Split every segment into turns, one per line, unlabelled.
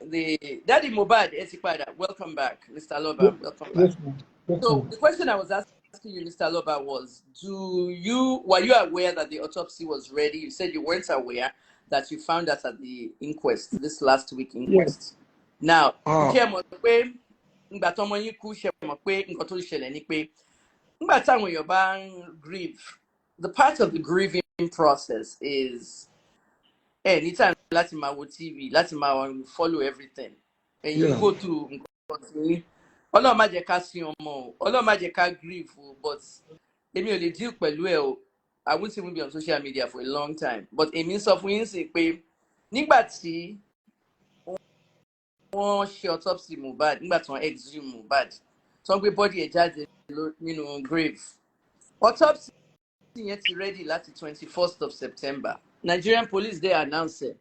the Daddy Mohbad Esipada, welcome back, Mr. Loba, welcome back.
Yes,
So the question I was asking you, Mr. Loba, was were you aware that the autopsy was ready? You said you weren't aware that you found that at the inquest, this last week inquest. Now, grieve, the part of the grieving process is anytime láti máa wo TV, láti máa follow everything. And you go through Ọlọ́run má jẹ́ ká sin ọmọ o, Ọlọ́run má jẹ́ ká grieve o, but èmi ò lè deal pẹ̀lú ẹ̀ o. I won't even be on social media for a long time. But èmi sọ fún yín sí pé nígbà tí wọ́n ṣe autopsy Mohbad, nígbà tí wọ́n exhume Mohbad, tí wọ́n gbé body ẹ̀ jáde nínú grave. Autopsy yẹn ti ready láti 21st of September. Nigerian police they announced it.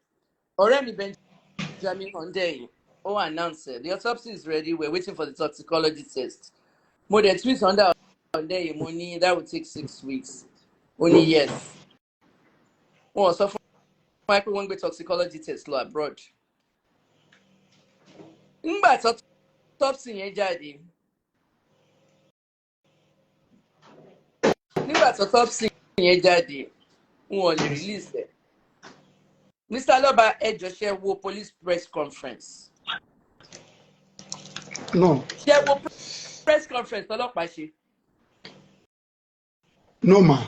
Already Benjamin Hundeyin announced it. The autopsy is ready. We're waiting for the toxicology test. More than tweets under Hundeyin money that would take 6 weeks. Only yes. Oh, so for Michael won't be toxicology test law abroad. But autopsy yẹn jáde. Nígbà autopsy yẹn jáde. Wọ́n lè release it. Mr. Loba share wo police press conference.
No.
Share wo press conference ọlọ́pàá ṣe.
No ma.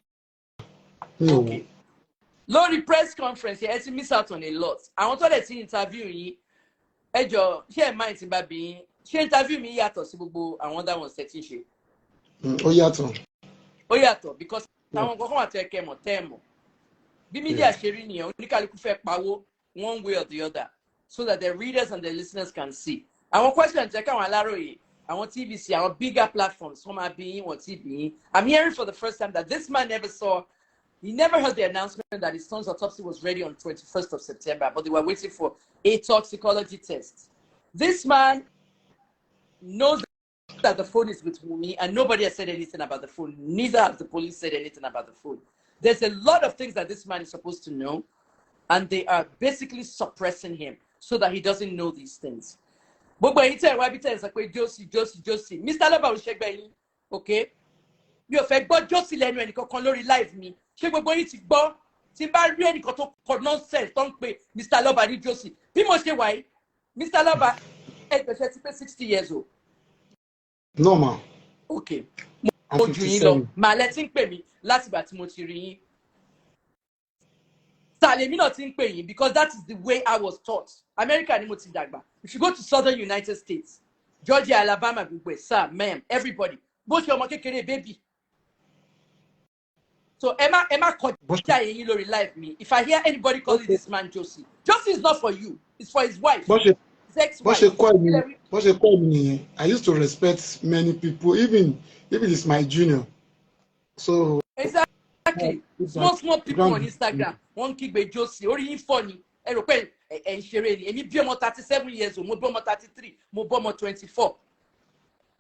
No.
Okay. Lórí press conference ẹ ti miss out on a lot. Àwọn tó lè ti interview yín share mind ti bá bí yín. Ṣé interview mi yàtọ̀ sí gbogbo àwọn other ones tẹ́ ti ṣe?
Ó yàtọ̀.
Ó yàtọ̀ because àwọn kankan wà tẹ́ kẹ́ mọ̀ tẹ́ mọ̀. Bí media sharing nìyẹn, oníkálukú fẹ́ pawó one way or the other so that the readers and the listeners can see. Àwọn questions jẹ́ káwọn aláròyé, àwọn TVC, our bigger platforms, wọ́n máa bí yín, wọ́n ti bí yín. I'm hearing for the first time that this man he never heard the announcement that his son's autopsy was ready on 21st of September, but they were waiting for a toxicology test. This man knows that the phone is with Wunmi and nobody has said anything about the phone. Neither has the police said anything about the phone. There's a lot of things that this man is supposed to know, and they are basically suppressing him so that he doesn't know these things. But when you tell Josie, Mr. Loba will check by okay? You have got Josie Lenu and Kokolori live me. Check what going to go. Timba really got nonsense. Don't pay Mr. Loba ni Josie. People say why? Mr. Loba is 60 years old.
No ma.
Okay.
I'm 57.
Ma let's pay me. Last but Motirin. Salemi not think paying because that is the way I was taught. America ni moti dagba. If you go to southern United States, Georgia, Alabama, sir, ma'am, everybody, both your kekere baby. So Emma Lori live me. If I hear anybody calling this man Josie is not for you. It's for his wife. His ex-wife.
I used to respect many people, even it's my junior. So
exactly. Small people on Instagram. One kick by Josie. Only funny. And Sherry. And you be 37 years old. Mo be 33. Mo be 24.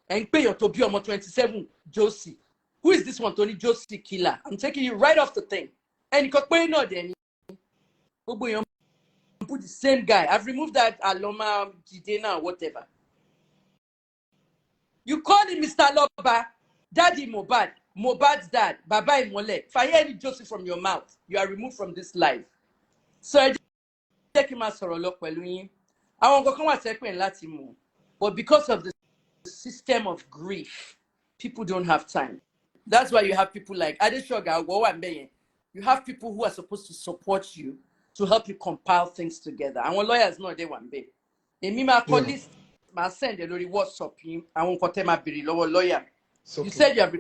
And pay your to be 27. Josie. Who is this one? Tony Josie killer. I'm taking you right off the thing. And you pay no then. Put the same guy. I've removed that Aloma Jidena whatever. You call him Mr. Loba, Daddy Mohbad, Mohbad's dad, Baba Imole. If I hear any Joseph from your mouth, you are removed from this life. So I take him as Sorolo Peluin. I won't go come and take Latimo. But because of the system of grief, people don't have time. That's why you have people like Adeshoga. You have people who are supposed to support you to help you compile things together. And when lawyers know they want be. And me my colleagues send a lorry WhatsApp him. I won't cut my bill lawyer. You said you have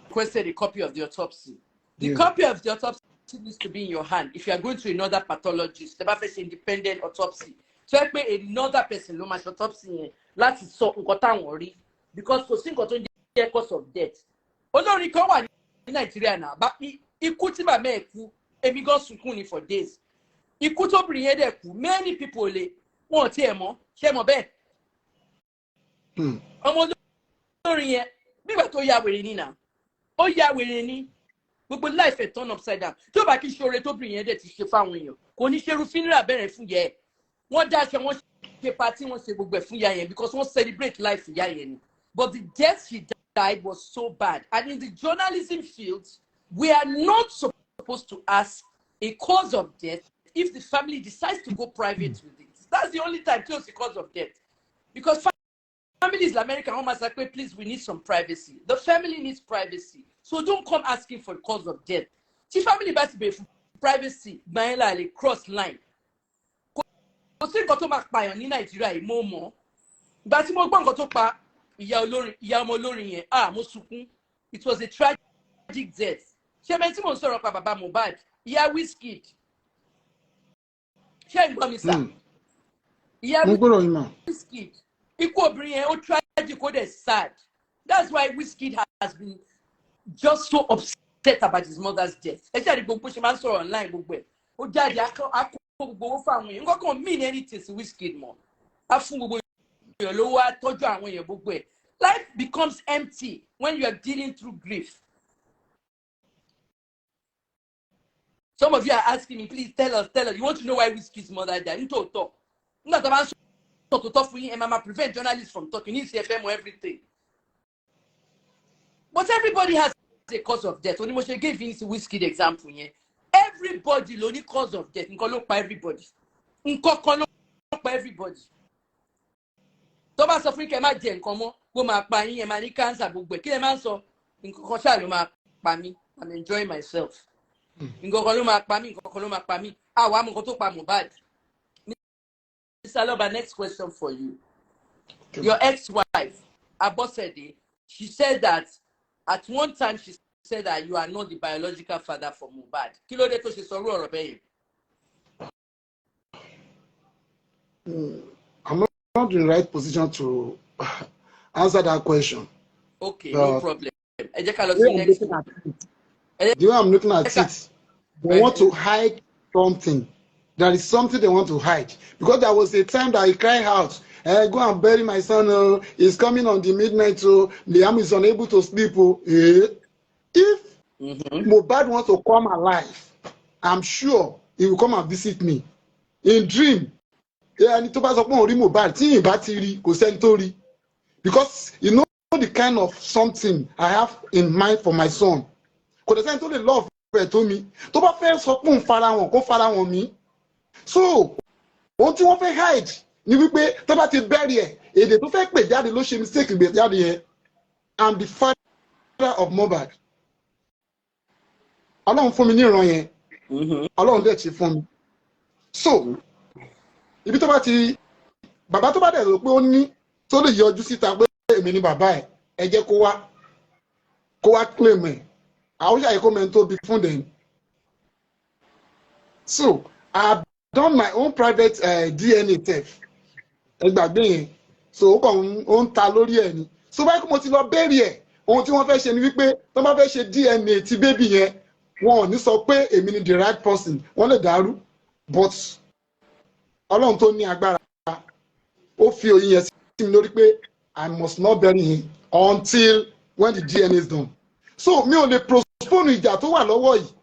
requested a copy of the autopsy. The copy of the autopsy needs to be in your hand. If you are going to another pathologist, the face independent autopsy. So help me another person no match autopsy. Let's so worry because for single cause of death. Olórí kan wà ní Nigeria now, but ikú tí bá me kú, èmi gan sunkún ni for days. Ikú tó bìnrin yẹn dẹ̀ kú, many people lè wọ́n ti ẹ̀ mọ̀, ṣé mọ̀ bẹ́ẹ̀. Ọmọ olórin yẹn bígbà tó ya wèrè ni now. Ó ya wèrè ni. Gbogbo life turn upside down. Tí ó bá kí ṣoore tó bìnrin yẹn dẹ̀ ti ṣe fáwọn èèyàn, kò ní ṣerú funeral bẹ̀rẹ̀ fún yẹ. wọ́n dáṣọ wọ́n ṣe party wọ́n ṣe gbogbo ẹ̀ fún ìyá yẹn because wọ́n celebrate life ìyá yẹn ni. But the death she died was so bad. And in the journalism field, we are not supposed to ask a cause of death if the family decides to go private with it. That's the only time it's the cause of death. Because families in America, please, we need some privacy. The family needs privacy. So don't come asking for the cause of death. The family must be privacy, cross line. It was a tragic death. Baba mohbad, Wizkid. Wizkid. Tragic, sad. That's why Wizkid has been just so upset about his mother's death. Online. Mean anything to Wizkid more. Life becomes empty when you are dealing through grief. Some of you are asking me, please tell us. You want to know why Wizkid's mother died? You don't talk. Not about to talk for you, and Mama prevent journalists from talking. You need CFM or everything. But everybody has a cause of death. Only Moshe gave you Wizkid example here. Everybody only cause of death. Everybody. Everybody. Thomas Africa ma jẹ nǹkan mọ́ go ma pa yín ẹ ma ní cancer gbogbo ẹ̀ kí lẹ máa ń sọ nǹkan kan ṣáà ló máa pa mí. I'm enjoying myself. Nǹkan kan ló máa pa mí, nǹkan kan ló máa pa mí. Àwa mọ̀ nǹkan tó pa Mohbad. Mr. Loba, next question for you. Okay. Your ex-wife, Abosede, she said that at one time she said that you are not the biological father for Mohbad. Kí ló dé tó ṣe sọ̀rọ̀ ọ̀rọ̀ bẹ́ẹ̀
yẹn? I'm not in the right position to answer that question.
Okay, no problem. The
way I'm looking at it, they want to hide something. There is something they want to hide. Because there was a time that he cried out, go and bury my son, he's coming on the midnight, so Liam is unable to sleep. If Mohbad wants to come alive, I'm sure he will come and visit me. In dream, because you know the kind of something I have in mind for my son. Because the the love to me. So, what you want to hide? You will to bury it. To fake me, daddy, no shame mistake with daddy. I'm the father of Mohbad. Along for me near on along that for me. So, if you talk about Baba to bad look only so the you just sit away mini baba eje ko wa claim me. I wish I comment to be funding. So, I've done my own private DNA test. So on ta lórí ẹ ni. So báyìí mo ti lọ bury ẹ. Ohun tí wọ́n fẹ́ ṣe ni wípé tó bá fẹ́ ṣe DNA ti baby yẹn, wọ́n ò ní sọ pé èmi ni the right person. Wọ́n lè dàrú. But Ọlọ́run tó ní agbára ó fi oyin yẹn sí mi lórí pé I must not bury him until when the DNA is done. So mi ò lè postpone ìjà tó wà lọ́wọ́ yìí.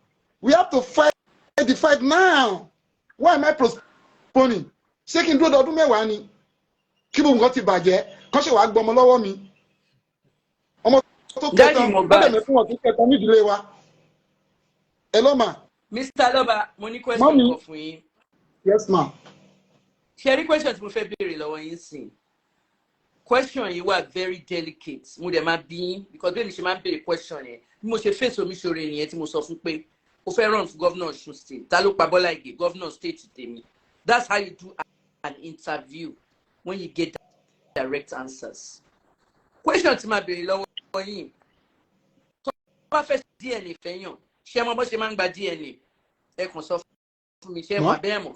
We have to fight the fight now. Why am I postponing? Ṣé kí n dúró dọdún mẹ́wàá ni? Kí bó nǹkan ti bàjẹ́? Kán ṣe wàá gbọmọ lọ́wọ́ mi. Ọmọ tó kẹtàn, bẹ́ẹ̀ mi fún wọn tó kẹtàn nídìílé wa. Hello ma.
Mr. Loba, mo ní question kan fún yín.
Yes ma.
Ṣé rí question tí mo fẹ́ béèrè lọ́wọ́ yín sìn? Question yìí wà very delicate. Mo dẹ̀ máa bí yín because bí mi ṣe máa ń béèrè question yẹn. Bí mo ṣe face omi ṣore nìyẹn tí mo sọ fún pé ó fẹ́ run for governor Osun State. Ta ló pa Bọ́lá Ìgè, governor state tèmi. That's how you do an interview when you get direct answers. Question tí máa béèrè lọ́wọ́ yín. Tó bá fẹ́ DNA fẹ́yàn, ṣé mo bó ṣe máa ń gba DNA? Ẹ kàn sọ fún mi, ṣé mo abẹ́ mọ̀?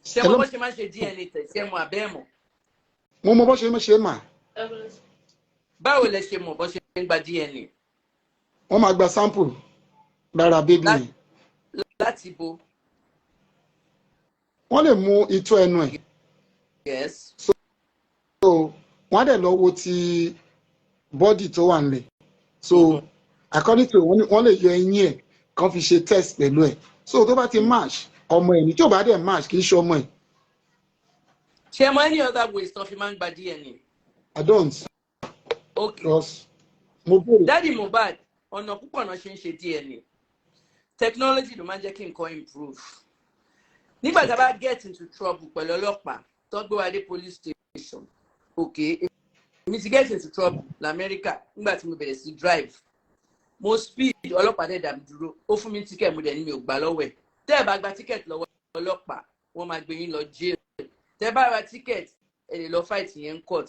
Ṣé mo bó ṣe máa ń ṣe DNA test? Ṣé mo abẹ́ mọ̀?
Mo mọ bó ṣe ṣe mà.
Báwo lẹ ṣe mọ̀ bó ṣe ń gba DNA?
Wọ́n máa gba sample lára baby yẹn.
Láti bo.
Wọ́n lè mú itọ́ ẹnu ẹ̀.
Yes.
So wọ́n á dẹ̀ lọ wo ti body tó wà nílẹ̀. So according to wọ́n lè yọ eyín ẹ̀ kan fi ṣe test pẹ̀lú ẹ̀. So tó bá ti match ọmọ ẹ̀ ní tí ò bá dẹ̀ match kì í ṣe ọmọ ẹ̀.
Ṣé mo any other ways tó fi máa ń gba DNA?
I don't.
Okay.
Because mohbad.
Daddy Mohbad, ọ̀nà púpọ̀ náà ṣe ń ṣe DNA. Technology ló máa ń jẹ́ kí nǹkan improve. Nígbà tá a bá get into trouble pẹ̀lú ọlọ́pàá tó gbé wa dé police station. Okay. Èmi ti get into trouble l'Amẹ́ríkà nígbà tí mo bẹ̀rẹ̀ sí drive. Mo speed ọlọ́pàá dẹ̀ dá mi dúró. Ó fún mi ticket mo dẹ̀ ní mi ò gbà lọ́wọ́ ẹ̀. Tẹ́ ẹ bá gba ticket lọ́wọ́ ọlọ́pàá, wọ́n máa gbé yín lọ jail. Tẹ́ bá ra ticket, ẹ lè lọ fight yẹn court.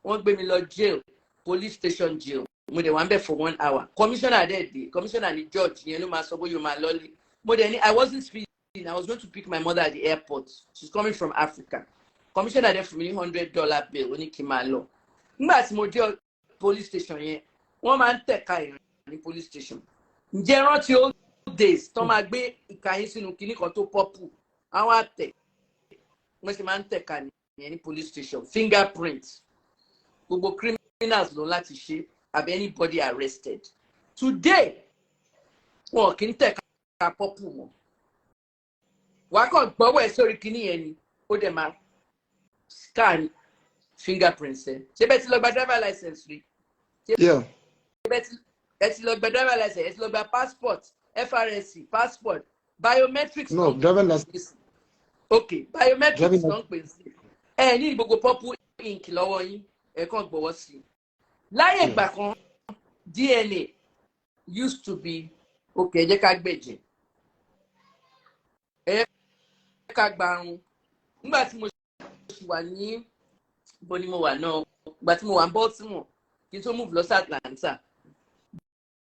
Wọ́n gbé mi lọ jail, police station jail. Mo dẹ̀ wá ń bẹ̀ for 1 hour. Commissioner dẹ̀ dé, commissioner ni judge yẹn ló máa sọ bóyá o máa lọ́lé. Mo dẹ̀ ní I wasn't speeding, I was going to pick my mother at the airport. She's coming from Africa. Commissioner dẹ̀ fún mi ní $100 bill, ó ní kí n máa lọ. Nígbà tí mo dé police station yẹn, wọ́n máa ń tẹ̀ka ìrìn ní police station. Ǹjẹ́ rántí old days tó máa gbé ìka yín sínú kinní kan tó pọ́pù, àwọn àtẹ̀ wọ́n sì máa ń tẹ̀ka nìyẹn ní police station. Fingerprint, gbogbo criminals ló láti ṣe àbí anybody arrested. Today wọn kì í tẹ̀ka pọ́pù wọn. Wàá kàn gbọ́wọ́ ẹ̀ sórí kinní yẹn ni ó dẹ̀ máa scan fingerprints ẹ̀. Ṣé bẹ́ẹ̀ ti lọ gba driver license rí?
Yeah.
Ẹ ti lọ gba driver license, ẹ ti lọ gba passport, FRSC, passport, biometrics.
No, driver license.
Okay, biometrics ló ń pè sí. Ẹ ní gbogbo purple ink lọ́wọ́ yín, ẹ kàn gbọ́wọ́ sí i. Láyé ìgbà kan, DNA used to be, okay, ẹ jẹ́ ká gbẹ̀jẹ̀. Ẹ jẹ́ ká gbarun. Nígbà tí mo wà ní, bó ni mo wà náà, ìgbà tí mo wà ní Baltimore, kí n tó move lọ sí Atlanta.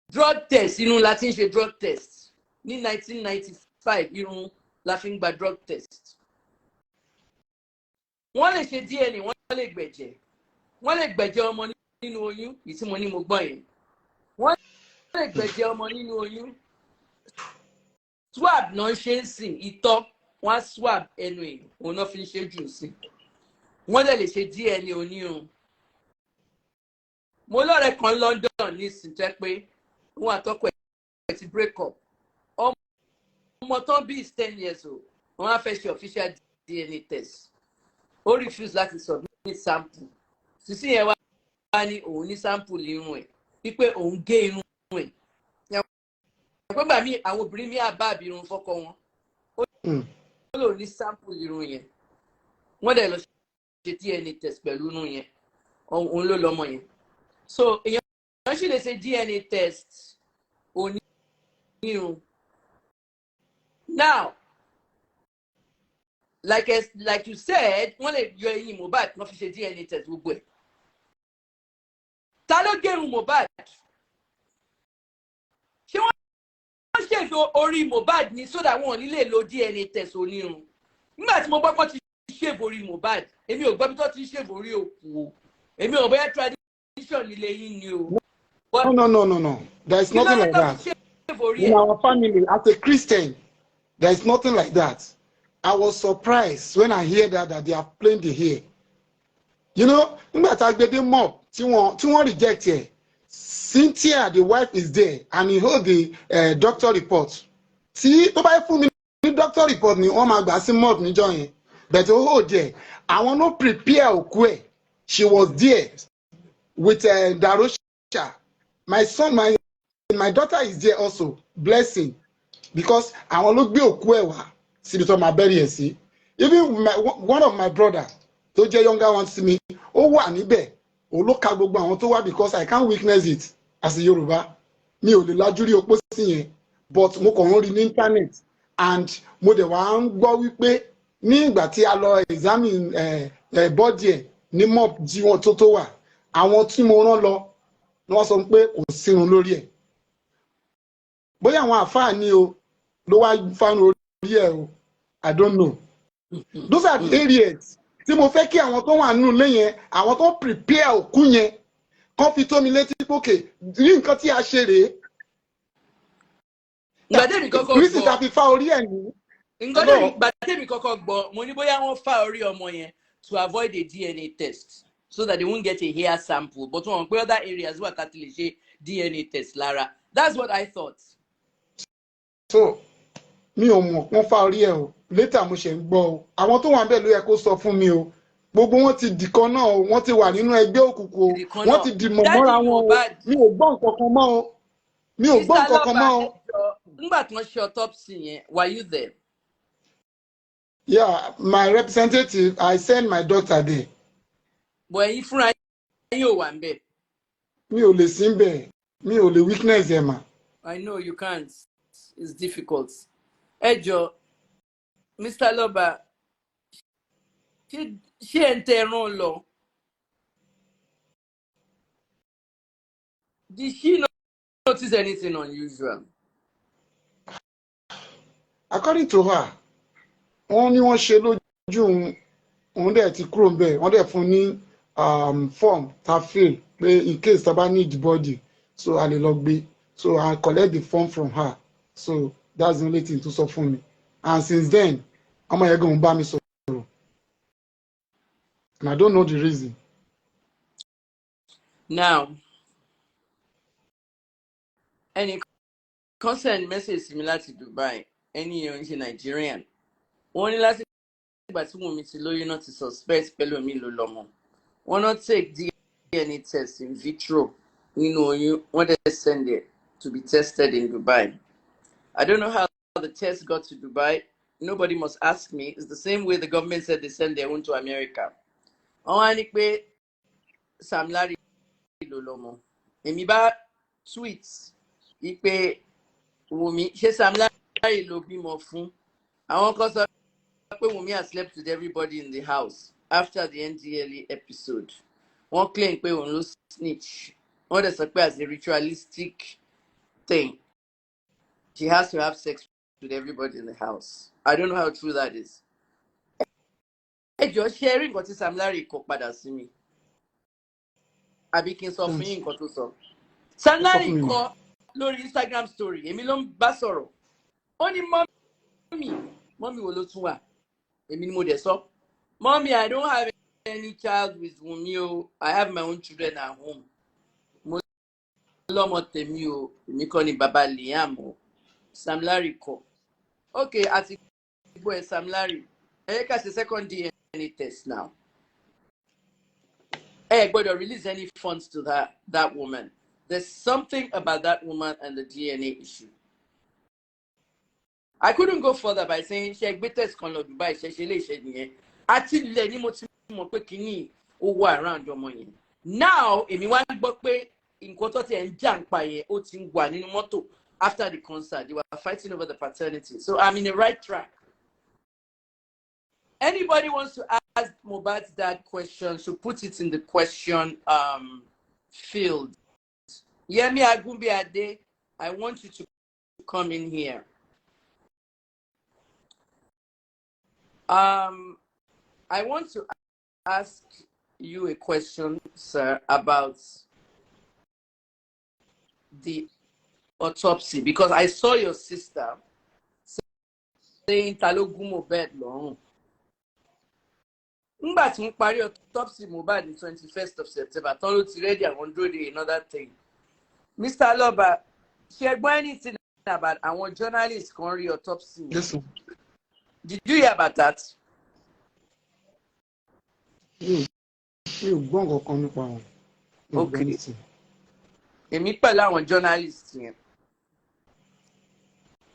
Drug test, inú la ti ń ṣe drug test. Ní 1995, irun la fi ń gba drug test. Wọ́n lè ṣe DNA, wọ́n lè gbẹ̀jẹ̀. Wọ́n lè gbẹ̀jẹ̀ ọmọ nínú oyún, èyí tí mo ní mo gbọ́ yẹn. Wọ́n lè gbẹ̀jẹ̀ ọmọ nínú oyún. Swab náà ń ṣe ń sìn, ìtọ̀, wọ́n á swab ẹnu èèyàn, òun náà fi ń ṣe jù sí. Wọ́n lè ṣe DNA onírun. Mo lọ́rẹ̀ẹ́ kan London ní ìsìn jẹ́ pé wọ́n àtọ́kọ̀ ẹ̀ ti break up. Ọmọ tán bí is 10 years old. Wọ́n á fẹ́ ṣe official DNA test. Ó refuse láti submit sample. Sísí yẹn wá ní òun ní sample irun ẹ̀. Wípé òun gé irun ẹ̀. Ẹ̀pẹ́ gbà mí àwọn obìnrin mi àbá àbí irun fọ́kọ wọn. Ó lò ní sample irun yẹn. Wọ́n dẹ̀ lọ ṣe DNA test pẹ̀lú irun yẹn. Òun ló lọ́mọ yẹn. So èèyàn ṣì lè ṣe DNA test onírun. Now, like you said, wọ́n lè yọ eyín Mohbad wọ́n fi ṣe DNA test gbogbo ẹ̀. Ta ló gẹrun Mohbad? Ṣé wọ́n ṣètò orí Mohbad ni so that wọn ò ní lè lo DNA test onírun? Nígbà tí mo gbọ́ pé ti ṣèbò orí Mohbad, èmi ò gbọ́ bí tó ti ṣèbò orí òkú o. Èmi ò bóyá tradition ilé yín ni o.
No. There is nothing like that. In our family, as a Christian, there is nothing like that. I was surprised when I hear that they are playing the hair. You know, nígbà tá a gbé dé mob tí wọ́n reject ẹ̀. Cynthia, the wife, is there and he hold the doctor report. See, tó bá fún mi ní doctor report ni wọ́n máa gbà sí mob níjọ́ yẹn. But ó hold there. Àwọn no prepare òkú ẹ̀. She was there with Darosha. My son, my daughter is there also. Blessing. Because àwọn ló gbé òkú ẹ̀ wá síbi tó máa bury ẹ̀ sí. Even one of my brother tó jẹ́ younger one sí mi, ó wà níbẹ̀. Ó ló ka gbogbo àwọn tó wá because I can't witness it as a Yorùbá. Mi ò lè lajú rí opó sí yẹn, but mo kàn ń rí ní internet and mo dẹ̀ wá ń gbọ́ wípé ní ìgbà tí a lọ examine body ẹ̀ ní mob jí wọn tó wà, àwọn tí mo rán lọ ni wọ́n sọ pé kò sírun lórí ẹ̀. Bóyá àwọn àfáà ni o ló wá fáwọn orí ẹ̀ o, I don't know. Those are the areas tí mo fẹ́ kí àwọn tó wà nínú ilé yẹn, àwọn tó prepare òkú yẹn, kán fi tó mi létí pókè rí nǹkan tí a ṣe rèé.
Gbàdébì kọ́kọ́ gbọ́.
Rísì ta fi fá orí ẹ̀ ní.
Gbàdébì kọ́kọ́ gbọ́, mo ní bóyá wọ́n fá orí ọmọ yẹn to avoid a DNA test so that they won't get a hair sample. But wọ́n pé other areas wà tá ti lè ṣe DNA test lára. That's what I thought.
So, mi ò mọ̀ wọ́n fá orí ẹ̀ o. Later mo ṣe ń gbọ́ o. Àwọn tó wà ń bẹ̀ ló yẹ kó sọ fún mi o. gbogbo wọn ti dìkan náà o, wọ́n ti wà nínú ẹgbẹ́ òkùnkùn o,
Ìdìkan
wọ́n
náà.
ti dìmọ̀
Daddy
mọ́ra wọn o,
Mohbad.
mi ò gbọ́ nǹkan kan mọ́ o, mi ò gbọ́
Mr.
nǹkan kan
Loba,
mọ́ o.
ẹjọ́, nígbà tí wọ́n ṣe autopsy yẹn, were you there?
Yeah, my representative, I send my doctor there.
But ẹ̀yin fúnra yín ò wà ń bẹ̀.
Mi ò lè sí bẹ́ẹ̀, mi ò lè weakness ẹ̀ mà.
I know you can't. It's difficult. Ẹjọ́, Mr. Loba, ṣé ẹ̀ ń tẹ ẹran lọ? Did she notice anything unusual?
According to her, wọ́n ní wọ́n ṣe lójú òun dẹ̀ ti kúrò bẹ́ẹ̀, wọ́n dẹ̀ fún ní form ta fill pé in case ta bá need the body, so a lè lọ gbé. So I collect the form from her. So that's the only thing to sọ fún mi. And since then, ọmọ yẹn gan bá mi sọ̀rọ̀. And I don't know the reason.
Now, any concern message sí mi láti Dubai, ẹni yẹn ń ṣe Nigerian. Wọ́n ní láti ìgbà tí Wunmi ti lóyún náà ti suspect pẹ̀lú mi ló lọ́mọ. Wọ́n náà take DNA test in vitro nínú oyún, wọ́n dẹ̀ send it to be tested in Dubai. I don't know how the test got to Dubai. Nobody must ask me. It's the same way the government said they send their own to America. Wọ́n wá ní pé Sam Larry ló lọ́mọ. Èmi bá tweet wípé Wunmi ṣé Sam Larry ló bímọ fún. Àwọn kan sọ pé Wunmi has slept with everybody in the house after the NDLE episode. One claim pé òun ló snitch. Wọ́n dẹ̀ sọ pé as a ritualistic thing, she has to have sex with everybody in the house. I don't know how true that is. Ẹ jọ̀ọ́ sharing nǹkan tí Sam Larry kọ padà sí mi. Àbí kí n sọ fún yín nǹkan tó sọ. Sam Larry kọ lórí Instagram story, èmi ló ń bá sọ̀rọ̀. Ó ní mọ́mì wo ló tún wà? Èmi ni mo dẹ̀ sọ. Mommy, I don't have any child with Wunmi o. I have my own children at home. Mo lọ́mọ tèmi o. Èmi kọ́ ni bàbá Liam o. Sam Larry kọ. Okay, àti gbọ́ ẹ̀ Sam Larry. Ẹ ká ṣe second DNA test now. Ẹ gbọ́dọ̀ release any funds to that woman. There's something about that woman and the DNA issue. I couldn't go further by saying ṣe gbé test kan lọ Dubai ṣe lè ṣe nìyẹn. Àti ilẹ̀ ni mo ti mọ̀ pé kínní ó wà around ọmọ yẹn. Now èmi wá gbọ́ pé nǹkan tó ti ẹ̀ ń jà ń pa yẹn ó ti ń wà nínú mọ́tò after the concert. They were fighting over the paternity. So I'm in the right track. Anybody wants to ask Mohbad's dad questions, should put it in the question field. Yemi Agunbiade, I want you to come in here. I want to ask you a question, sir, about the autopsy, because I saw your sister saying talo gun Mohbad lọ́rùn. Nígbà tí wọ́n parí autopsy Mohbad ní 21st of September, tán ló ti ready àwọn dúró de another thing. Mr. Loba, ṣé gbọ́ anything about àwọn journalists kan rí autopsy?
Yes, sir.
Did you hear about that?
Mi ò gbọ́ nǹkan kan nípa wọn.
Okay. Èmi pẹ̀lú àwọn journalists yẹn.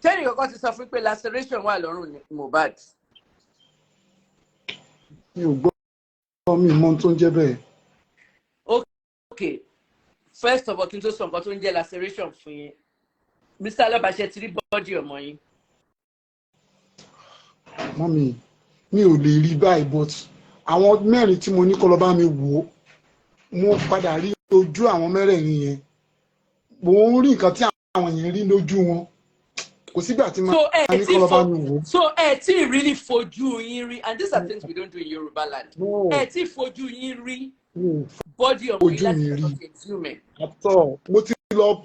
Tẹ́nì kankan ti sọ fún pé laceration wà lọ́rùn Mohbad.
Mi ò gbọ́ mi mọ tó ń jẹ́ bẹ́ẹ̀.
Okay. First of all, kí n tó sọ nǹkan tó ń jẹ́ laceration fún yín. Mr. Loba, ṣé ti rí bọ́dì ọmọ yín?
Mọ́mí, mi ò lè rí báyìí, but àwọn mẹ́rin tí mo ní kó lọ bá mi wò ó, mo padà rí ojú àwọn mẹ́rẹ̀ẹ̀rin yẹn. Mo ń rí nǹkan tí àwọn yẹn rí lójú wọn. Kò sígbà tí màá ní kó lọ bá mi wò ó.
So ẹ tí really fojú yín rí, and these are things we don't do in Yoruba land. Ẹ tí fojú yín rí bọ́dì ọmọ yín láti ọ̀dọ̀ exhume.
Àtọ̀,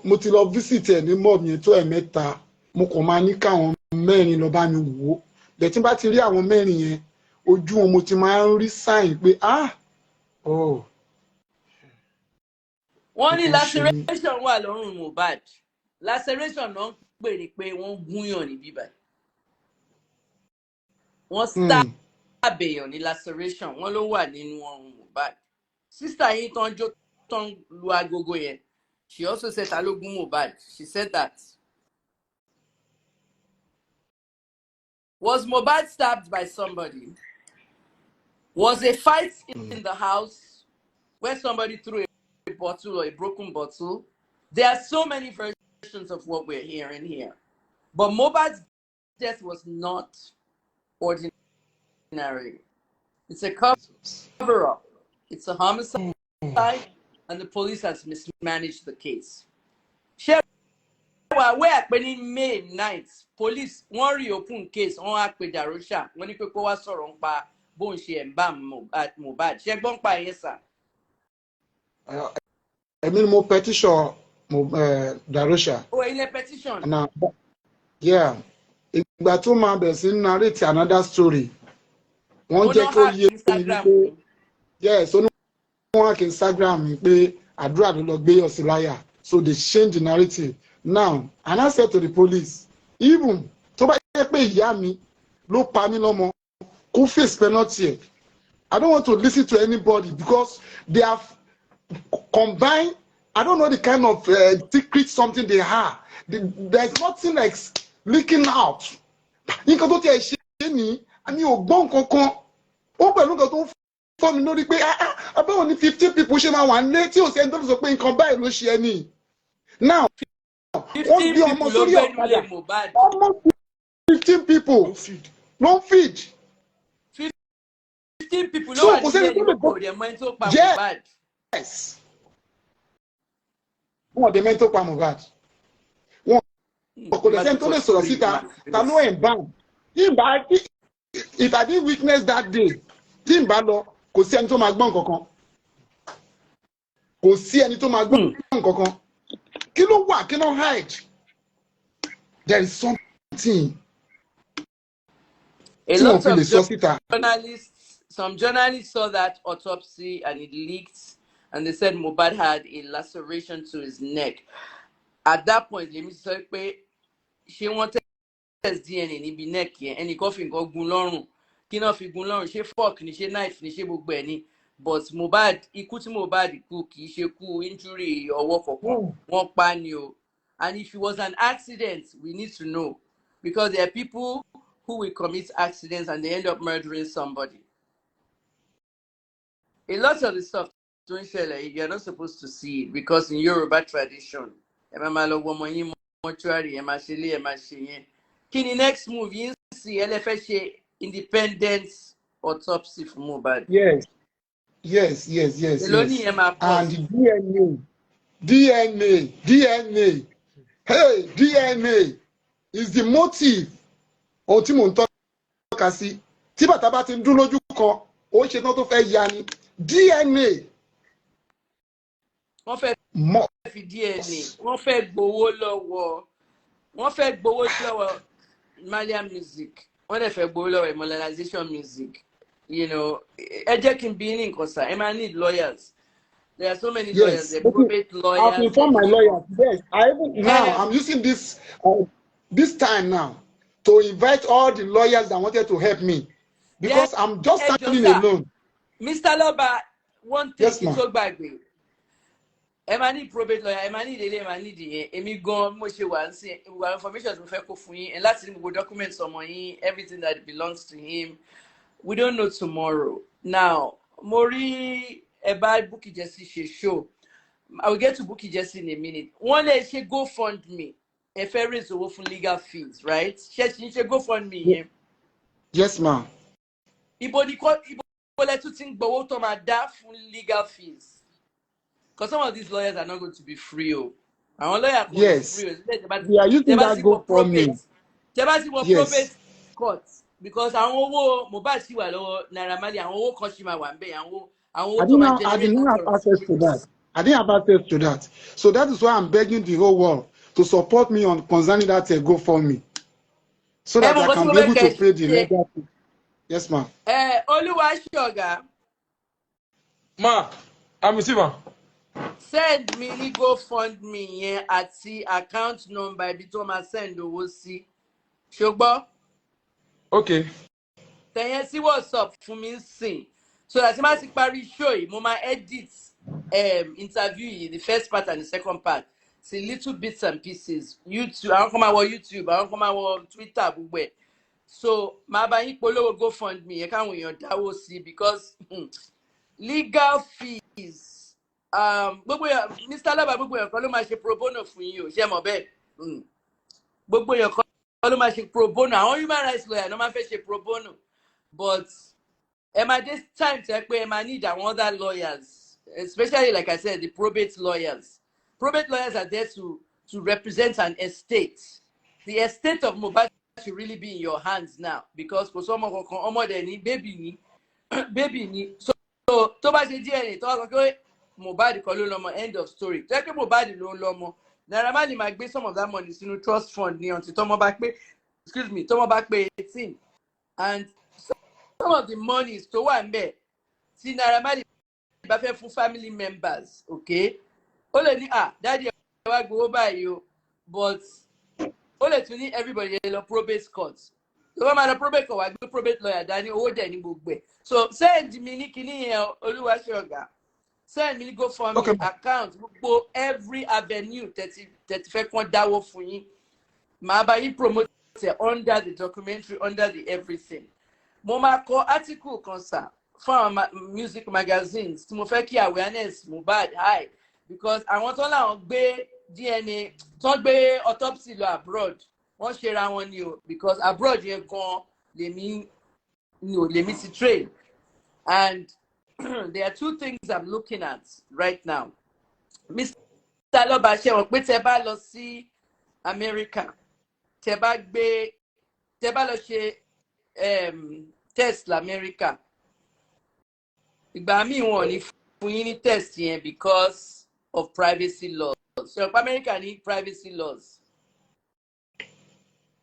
mo ti lọ visit ẹ̀ ní mob yẹn tó ẹ̀mẹ́ta. Mo kàn máa ní káwọn mẹ́rin lọ bá mi wò ó. Bẹ̀tí bá ti rí àwọn mẹ́rin yẹn, ojú wọn mo ti máa ń rí sign pé
wọ́n ní laceration wà lọ́rùn Mohbad. Laceration náà ń pè ní pé wọ́n gúnyàn ní bíbá. Wọ́n stab àbèèyàn ní laceration wọ́n ló wà nínú ọrùn Mohbad. Sister yín tán jó tán lu agogo yẹn. She also said ta ló gún Mohbad. She said that. Was Mohbad stabbed by somebody? Was a fight in the house where somebody threw a bottle or a broken bottle? There are so many versions of what we're hearing here. But Mohbad's death was not ordinary. It's a cover-up. It's a homicide, and the police has mismanaged the case. Where in May 9th, police wọ́n reopen case wọ́n á pe Darosha wọ́n ní pé kó wá sọ̀rọ̀ nípa bóun ṣe ẹ̀ ń bá Mohbad ṣe gbọ́n pa ẹ̀yẹ sà.
Èmi ni mo petition Darosha.
Oh, ilé petition.
Now, yeah, ìgbà tó máa bẹ̀rẹ̀ sí narrate another story. Wọ́n jẹ́ kó yé mi pé yes, ó ní wọ́n hack Instagram mi pé àdúrà ló lọ gbé Ọ̀sìnláyà. So they change the narrative. Now, and I said to the police, even tó bá jẹ́ pé ìyá mi ló pa mí lọ́mọ, kó face penalty. I don't want to listen to anybody because they have combined. I don't know the kind of secret something they have. There's nothing like leaking out. Nǹkan tó tiẹ̀ ṣe ní àmì ògbọ́n kankan. Ó pẹ̀lú nǹkan tó fọ́ mi lórí pé abáwọn ní 15 people ṣe máa wà nílé tí ò sẹ́ni tó sọ pé nǹkan báyìí ló ṣe ẹni. Now, wọ́n gbé ọmọ sórí ọ̀kadà. Almost 15 people ló ń feed.
15 people ló wà nílé ní gbogbo rẹ̀ mọ́ ẹni tó pa Mohbad.
Yes. Wọ́n dẹ̀ mẹ́ni tó pa Mohbad. Wọ́n kò lè sẹ́ni tó lè sọ̀rọ̀ síta ta ló ẹ̀ ń bá wọn. If I didn't witness that day, tí n bá lọ kò sí ẹni tó máa gbọ́ nǹkan kan. Kò sí ẹni tó máa gbọ́ nǹkan kan. Kí ló wà? Kí ló hide? There is something.
A lot of some journalists saw that autopsy and it leaked, and they said Mohbad had a laceration to his neck. At that point, let me say, she wanted test DNA níbi neck yẹn, ẹnìkan fi nǹkan gún lọ́rùn, kí náà fi gún lọ́rùn, ṣé fork ni, ṣé knife ni, ṣé gbogbo ẹ̀ ni. But Mohbad, ikú tí Mohbad kú kì í ṣe kú injury ọwọ́ kankan, wọ́n pa ni o. And if it was an accident, we need to know, because there are people who will commit accidents and they end up murdering somebody. A lot of the stuff you're not supposed to see it, because in Yoruba tradition, next move, you see LFSA independent autopsy for Mohbad.
Yes. And the DNA. Hey, DNA is the motive. Ohun tí mò ń tọ́ka sí. Tí bàtà bá ti ń dún lójú kan, ó ṣe tán tó fẹ́ ya ni. DNA.
Wọ́n fẹ́ fi DNA. Wọ́n fẹ́ gbowó lọ́wọ́ Malian music. Wọ́n dẹ̀ fẹ́ gbowó lọ́wọ́ modernization music. You know, ẹ jẹ́ kí n bí ní nǹkan sá. Ẹ máa need lawyers. There are so many lawyers. There are probate lawyers.
I've informed my lawyers. Yes, I'm using this time now to invite all the lawyers that wanted to help me, because yes, I'm just standing alone.
Mr. Loba, one thing
you
talk back with. I need probate lawyer, I need the I need the Emi gone, mo ṣe wà nsin, information to fẹ́ kó fún yín, and láti ní gbogbo documents ọmọ yín, everything that belongs to him. We don't know tomorrow. Now, Mori Eba Bukky Jesse show. I will get to Bukky Jesse in a minute. One day she go fund me. A fair is over for legal fees, right? She go fund me.
Yes, ma'am.
Ibo let to think about my dad for legal fees. Because some of these lawyers are not going to be free. Our lawyer
yes.
Free.
We are using that go for me.
Yes. Courts. Because I Mohbad si wa lọ́wọ́ Naira Marley, àwọn kan ṣì máa wà ńbẹ̀,
I didn't have access to that. I didn't have access to that. So that is why I'm begging the whole world to support me on concerning that GoFundMe, so that I can be able to pay the legal fee. Yes, ma'am.
Oluwasegun.
Ma, I'm Siva.
Send me the GoFundMe at the account number ibi tó máa send owó sí. Ṣùgbọ́n.
Okay.
tẹ̀yẹn sí WhatsApp fún mi sìn so that má ti parí show yìí mo máa edit interview yìí the first part and the second part sí little bits and pieces YouTube àwọn kan máa wọ YouTube àwọn kan máa wọ Twitter gbogbo ẹ̀ so máa bá yín polówó GoFundMe yẹn káwọn èèyàn dáwó sí because legal fees gbogbo èèyàn Mr. Laba gbogbo èèyàn kan ló máa ṣe pro bono fún yín o ṣé mọ̀ bẹ́ẹ̀ gbogbo èèyàn kan ló máa ṣe pro bono àwọn human rights lawyer ló máa fẹ́ ṣe pro bono but this time tẹ́ pé ẹ máa need àwọn other lawyers especially like I said the probate lawyers are there to represent an estate. The estate of Mohbad should really be in your hands now because for some of baby ni so tó bá ṣe DNA tó wá sọ pé Mohbad kọ́ ló lọ́mọ end of story tó yẹ pé Mohbad ló lọ́mọ Naira Marley might gbé some of that money sínú trust fund ni until tọ́mọ bá pé 18 and some of the monies tó wà ńbẹ̀ tí Naira Marley bá fẹ́ fún family members okay ó lè ní daddy ẹ wá gbowó báyìí o but ó lè tún ní everybody lọ probate court tó bá máa lọ probate court wá gbé probate lawyer dání owó dẹ̀ ní gbogbo ẹ̀ so send mi ní kíní yẹn Olúwaṣọ̀gá send mi ní GoFundMe account gbogbo every avenue tẹ́tí fẹ́ kàn dáwó fún yín màá bá yín promote under the documentary under the everything mo máa kọ article kan sà fún àwọn music magazines tí mo fẹ́ kí awareness Mohbad high because àwọn tó láwọn gbé DNA tó gbé autopsy lọ abroad wọ́n ṣera wọn ni o because abroad yẹn gan lèmi ti train and there are two things I'm looking at right now Mr. Loba ṣe wọ́n pé tẹ́ bá lọ sí America tẹ́ bá lọ ṣe test l'America ìgbà míì wọn ò ní fún yín ní test yẹn because of privacy laws. So America need privacy laws.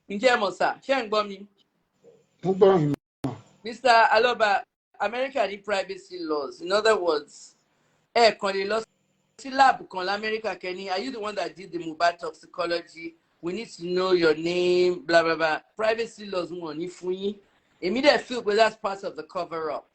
Ǹjẹ́ mọ̀ sá, ṣé ń gbọ́ mi?
Mo gbọ́ yín.
Mr. Aloba, America need privacy laws. In other words, kàn lè lọ sí lab kan l'America kẹ́ni, are you the one that did the Mohbad toxicology? We need to know your name, blah, blah, blah. Privacy laws wọn ò ní fún yín. Èmi dẹ̀ feel that that's part of the cover-up,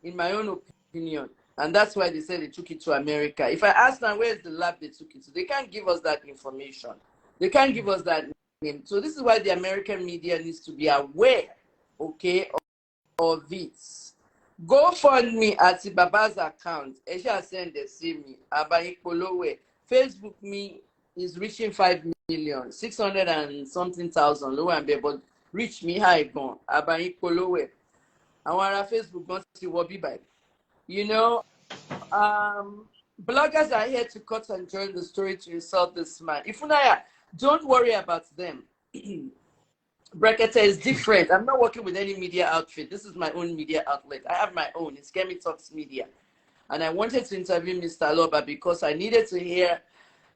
in my own opinion. And that's why they said they took it to America. If I ask them where's the lab they took it to, they can't give us that information. They can't give us that name. So this is why the American media needs to be aware, okay, of this. GoFundMe at Baba's account. Esha send the same me. Abayi Polowe. Facebook me is reaching 5 million, 600 and something thousand. Low and but reach me high gone. Abayi Polowe. I want Facebook going to Wobby by. You know, bloggers are here to cut and join the story to insult this man. Ifunaya, don't worry about them. Brekete is different. I'm not working with any media outfit. This is my own media outlet. I have my own. It's Kemi Talks Media. And I wanted to interview Mr. Loba because I needed to hear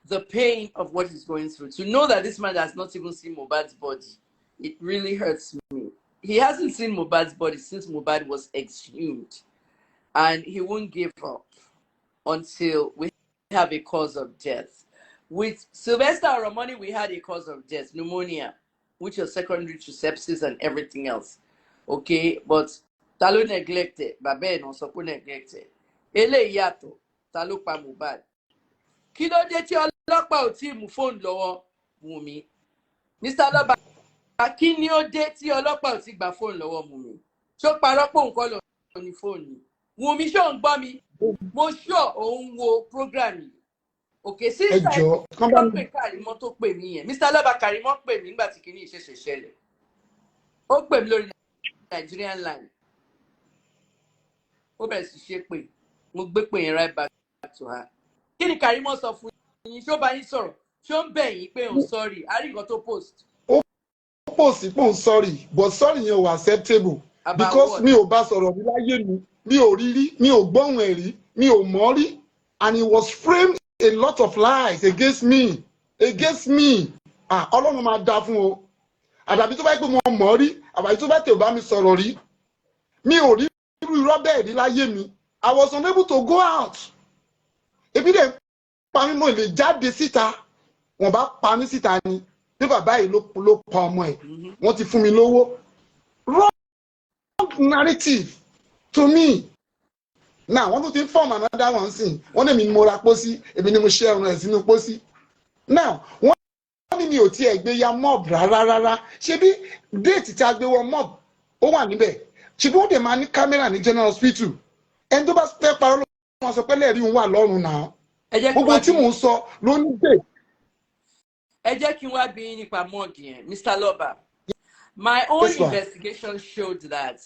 the pain of what he's going through. To know that this man has not even seen Mohbad's body, it really hurts me. He hasn't seen Mohbad's body since Mohbad was exhumed. And he won't give up until we have a cause of death. With Sylvester Oromoni, we had a cause of death, pneumonia, which was secondary to sepsis and everything else. Okay, but talo neglected, babe no so neglected. Ele yato, talo pa Mohbad. Kí ló dé tí ọlọ́pàá ò tí mú phone lọ́wọ́ Wunmi? Mr. Loba, kí ni ó dé tí ọlọ́pàá ò tí gba phone lọ́wọ́ Wunmi? Ṣó parọ́ pé òun kọ́ ló ní phone ni? Wunmi ṣó ń gbọ́ mi? Mo sure òun wo program yìí. Okay, since I pè Kàrímọ́ tó pè mí yẹn. Mr. Loba Kàrímọ́ pè mí nígbà tí kìíní ìṣẹ̀ṣẹ̀ ṣẹlẹ̀. Ó pè mí lórí Nigerian line. Ó bẹ̀rẹ̀ sí ṣe pé mo gbé pè yẹn right back to her. Kí ni Kàrímọ́ sọ fún yín? Ṣó bá yín sọ̀rọ̀? Ṣó ń bẹ̀ yín pé òun sorry? Àrí nǹkan tó post.
Ó post pé òun sorry, but sorry yẹn ò acceptable. Because mi ò bá sọ̀rọ̀ mi láyé mi, mi ò rí rí, mi ò gbọ́hùn ẹ̀ rí, mi ò mọ̀ rí, and he was framed a lot of lies against me. Ọlọ́run máa dá fún o. Àdàbí tó bá yẹ pé mo mọ̀ rí, àbàbí tó bá tẹ̀ bá mi sọ̀rọ̀ rí, mi ò rí irú irọ́ bẹ́ẹ̀ rí láyé mi. I was unable to go out. Ebi dẹ̀ pa mí mo lè jáde síta, wọ́n bá pa mí síta ni. Bí bàbá yìí ló pa ọmọ ẹ̀, wọ́n ti fún mi lówó. Wrong narrative to me. Now, one to inform another one thing. One of me more pósí, èmi ni mo share ọ̀nà sínú pósí. Now, one ní mi ò tiẹ̀ gbé ya mob rárá. Ṣebí date tí a gbé wọ mob ó wà níbẹ̀. Ṣebí wọ́n dẹ̀ máa ní camera ní general hospital. Ẹni tó bá fẹ́ parọ́ wọn sọ pé lẹ́ẹ̀rí òun wà lọ́rùn náà. Gbogbo tí mò ń sọ ló ní dé.
Ẹ jẹ́ kí n wá bí nípa mọ́ọ̀gì yẹn, Mr. Loba. My own investigation showed that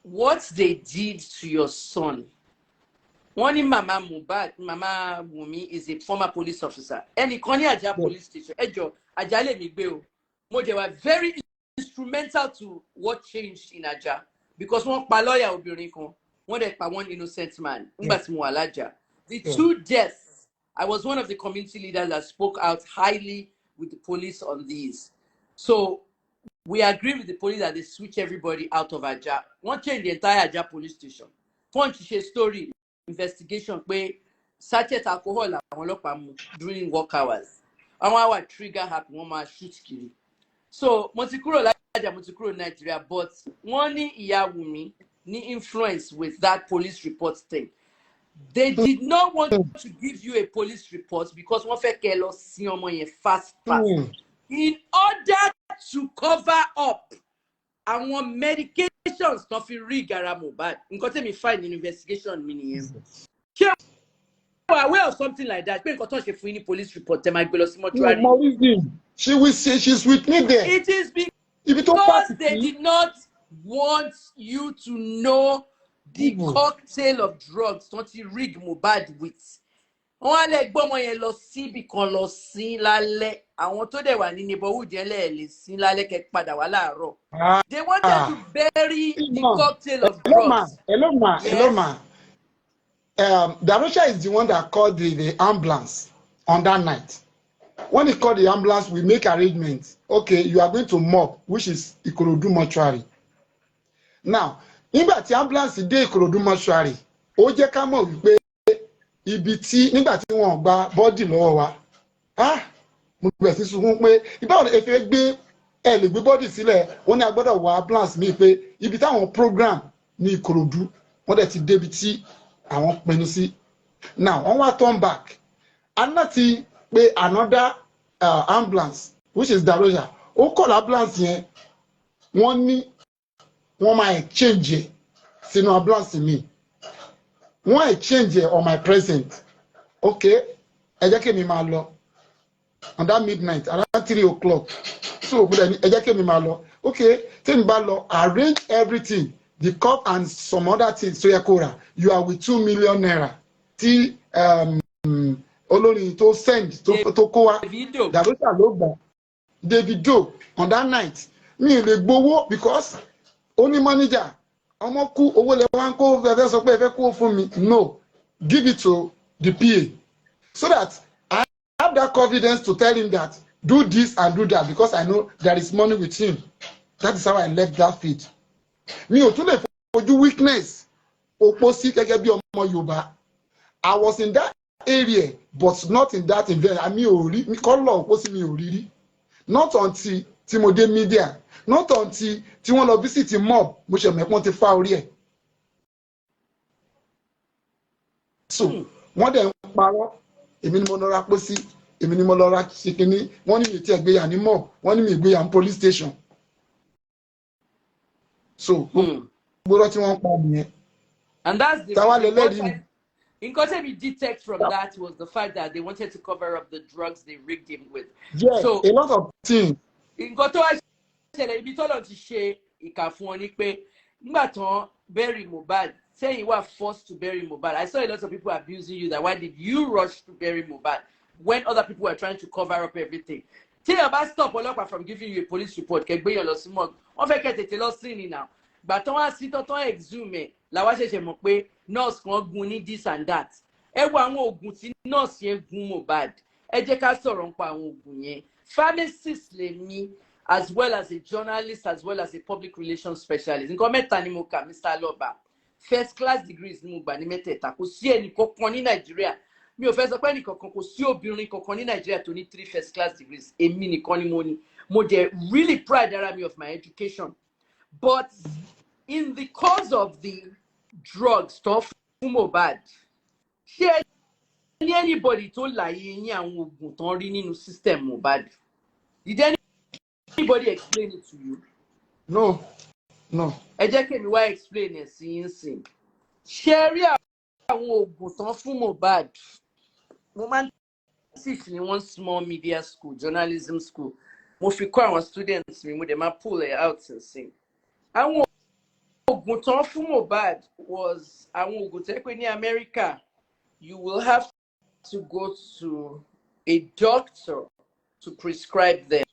what they did to your son. One in Mama Mohbad, Mama Wumi is a former police officer. And Ikoni Aja police station. Ejo, Ajale Migbeo. Moje were very instrumental to what changed in Aja. Because one lawyer obirin kon, one de pa one innocent man. The two deaths, I was one of the community leaders that spoke out highly with the police on these. So we agree with the police that they switch everybody out of Aja. One change the entire Aja police station. Punch story. Investigation pé sachet alcohol àwọn ọlọ́pàá mú during work hours. Àwọn hour trigger happy wọ́n máa shoot kiri. So mo ti kúrò lájà mo ti kúrò Nigeria, but wọ́n ní ìyá Wùmí ní influence with that police report thing. They did not want to give you a police report because wọ́n fẹ́ kẹ́ lọ sin ọmọ yẹn fast. In order to cover up àwọn medications tó fi rig ara Mohbad. Nǹkan tẹ́mi find in investigation mi nìyẹn. Ṣé you are aware of something like that? Pé nǹkan tó ṣe fún yín ní police report tẹ́ máa gbé lọ sí mortuary.
She will say she's with me there.
It is because they did not want you to know the cocktail of drugs tó ti rig Mohbad with. Wọ́n á lè gbọ́mọ yẹn lọ síbi kan lọ sí lálẹ́. Àwọn tó dẹ̀ wà ní neighborhood yẹn lè sí lálẹ́ kẹ́ padà wá láàárọ̀. They wanted to bury the cocktail of drugs.
Hello ma. Darusha is the one that called the ambulance on that night. When he called the ambulance, we make arrangements. Okay, you are going to mob, which is Ikorodu mortuary. Now, nígbà tí ambulance dé Ikorodu mortuary, ó jẹ́ ká mọ̀ wípé ibi tí nígbà tí wọ́n gba body lọ́wọ́ wa. Mo bẹ̀ sí sunkún pé ìbáwọ̀ ẹ fẹ́ gbé ẹ lè gbé body sílẹ̀, wọ́n ní a gbọ́dọ̀ wá ambulance mi pé ibi táwọn program ní Ìkòròdú wọ́n dẹ̀ ti débi tí àwọn pinnu sí. Now wọ́n wá turn back. Anati pé another ambulance which is Daroja. Ó call ambulance yẹn wọ́n ní wọ́n máa exchange sínú ambulance mi. Wọ́n exchange on my present. Okay, ẹ jẹ́ kí mi máa lọ. On that midnight, around 3 o'clock. So, okay, then Balo, arrange everything, the cup and some other things. So, Yakora, you are with 2 million naira. Ti Olori to send to Koa. Davido on that night. Me le gbowo because only manager. Omoku owo le wan ko fe so pe fe ko fún mi. No, give it to the PA so that have that confidence to tell him that do this and do that because I know there is money with him. That is how I left that feed. Mi ò tún lè fojú weakness oposi gẹ́gẹ́ bí ọmọ Yorùbá. I was in that area but not in that event. I mean ori mi color oposi mi ò rí. Not until tí mo dé media. Not until tí wọ́n lọ visit mob mo ṣe mọ̀ pé wọ́n ti fa orí ẹ̀. So, wọ́n dẹ̀ ń parọ́. Èmi ni mo lọ ra pósí, èmi ni mo lọ ra ṣìkìní, wọ́n ní mi ti ẹgbẹ́yà ní mob, wọ́n ní mi ìgbéyà ní police station. So, gbọ́dọ̀ tí wọ́n pa nìyẹn.
And that's the
reason.
In concept we detect from that was the fact that they wanted to cover up the drugs they rigged him with.
Yeah, so, a lot of things.
In tó wá ṣẹlẹ̀ ibi tọ́lọ̀ ti ṣe ìkà fún wọn ni pé nígbà tán bury Mohbad, saying you were forced to bury Mohbad. I saw a lot of people abusing you that why did you rush to bury Mohbad when other people were trying to cover up everything. Tell your bad stop Ọlọ́pàá from giving you a police report. Kẹgbẹ́ yẹn lọ sí mọ́ọ̀gù. Wọ́n fẹ́ kẹ́ tètè lọ sí ni now. But tán wá sí tán exhume làwa ṣẹ̀ṣẹ̀ mọ̀ pé nurse kan gun ní this and that. Ẹ wo àwọn oògùn tí nurse yẹn gun Mohbad. Ẹ jẹ́ ká sọ̀rọ̀ nípa àwọn oògùn yẹn. Pharmacist lèmi as well as a journalist as well as a public relations specialist. Nǹkan mẹ́ta ni mo kà Mr. Loba. First class degrees ni mo gbà ní mẹ́tẹ̀ẹ̀ta. Kò sí ẹnì kankan ní Nàìjíríà. Mi ò fẹ́ sọ pé ẹnì kankan kò sí obìnrin kankan ní Nàìjíríà tó ní 3 first class degrees. Èmi nìkan ni mo ní. Mo jẹ́ really proud ara mi of my education. But in the cause of the drug stuff mohbad ṣé anybody tó láyé yín àwọn oògùn tán rí nínú system mohbad? Did anybody explain it to you?
No.
Ẹ jẹ́ kí èmi wá explain ẹ̀ sí yín sìn. Ṣé rí àwọn oògùn tán fún mohbad? Mo máa ń teach ní one small media school, journalism school. Mo fi kọ́ àwọn students mi, mo dẹ̀ máa pull it out nsìn. Àwọn oògùn tán fún mohbad was àwọn oògùn tẹ́ pé ní America you will have to go to a doctor to prescribe them.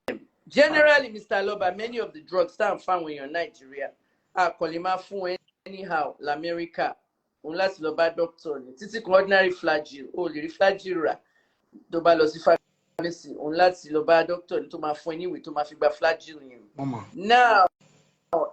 Generally, Mr. Loba, many of the drugs that found when you're in Nigeria are called anyhow, l'America. Unless Loba doctor, it's an ordinary flagyl. Oh, the flagyl Doba losi pharmacy. Unless Loba doctor, to my phone anyway, to my figure flagyl. Now,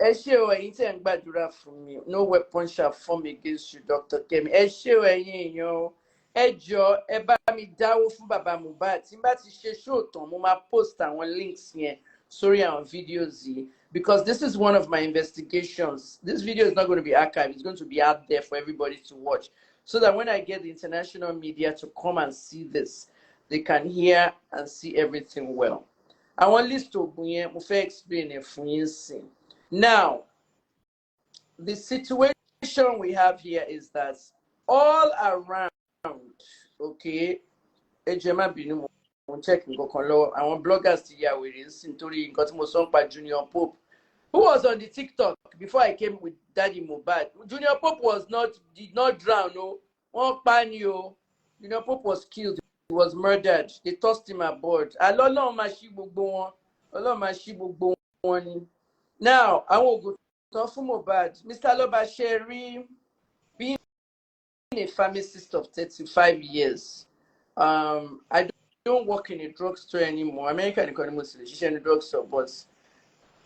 ẹ ṣé o ẹ̀yin tẹ́ ń gbàdúrà fún mi. No weapon shall form against you, Dr. Kemi. Ẹ ṣé o ẹ̀yin èèyàn. Ẹ jọ̀ọ́ ẹ bá mi dáwó fún bàbá mohbad. Tí n bá ti ṣe show tán mo máa post àwọn links yẹn sórí àwọn videos yìí because this is one of my investigations. This video is not going to be archived. It's going to be out there for everybody to watch so that when I get the international media to come and see this, they can hear and see everything well. Àwọn list oògùn yẹn mo fẹ́ explain ẹ̀ fún yín sìn. Now, the situation we have here is that all around, okay, ejema binu mo check nǹkan lọ àwọn bloggers ti ya wèrè nsìn torí nǹkan tí mo sọ pa Junior Pope, who was on the TikTok before I came with Daddy Mohbad. Junior Pope did not drown, no. Wọ́n pa ni o. Junior Pope was killed. He was murdered. They tossed him aboard. Ọlọ́run máa ṣí gbogbo wọn. Ọlọ́run máa ṣí gbogbo wọn ni. Now, àwọn oògùn tó fún mohbad, Mr. Loba Sherry, being a pharmacist of 35 years, I don't work in a drugstore anymore. American economy is in a drugstore, but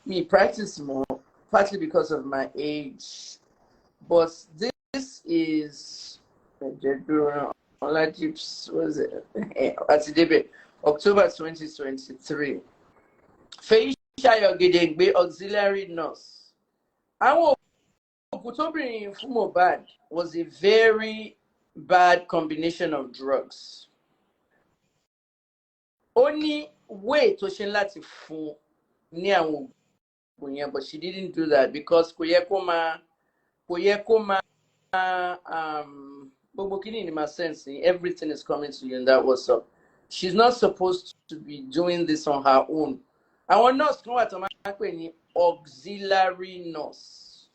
me practice more, partly because of my age. But this is October 2023. Be auxiliary nurse. Àwọn oògùn tó bring fún mohbad was a very bad combination of drugs. Only way to ṣe láti fún ní àwọn oògùn yẹn, but she didn't do that because kò yẹ kó máa gbogbo kíní in my sense, everything is coming to you and that was up. She's not supposed to be doing this on her own. Our nurse kan wà tó máa ń pè ní auxiliary nurse.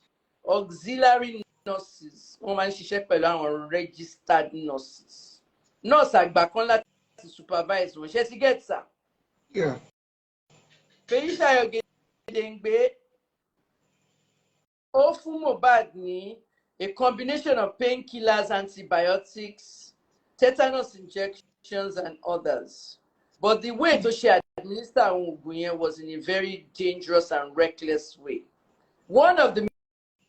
Auxiliary nurses wọ́n máa ń ṣiṣẹ́ pẹ̀lú àwọn registered nurses. Nurse àgbà kan láti supervise wọn. Ṣé ti get sir?
Yeah.
Fèyíṣà Oyèdèǹgbé ó fún mohbad ní a combination of painkillers, antibiotics, tetanus injections and others. But the way to she administer oògùn was in a very dangerous and reckless way. One of the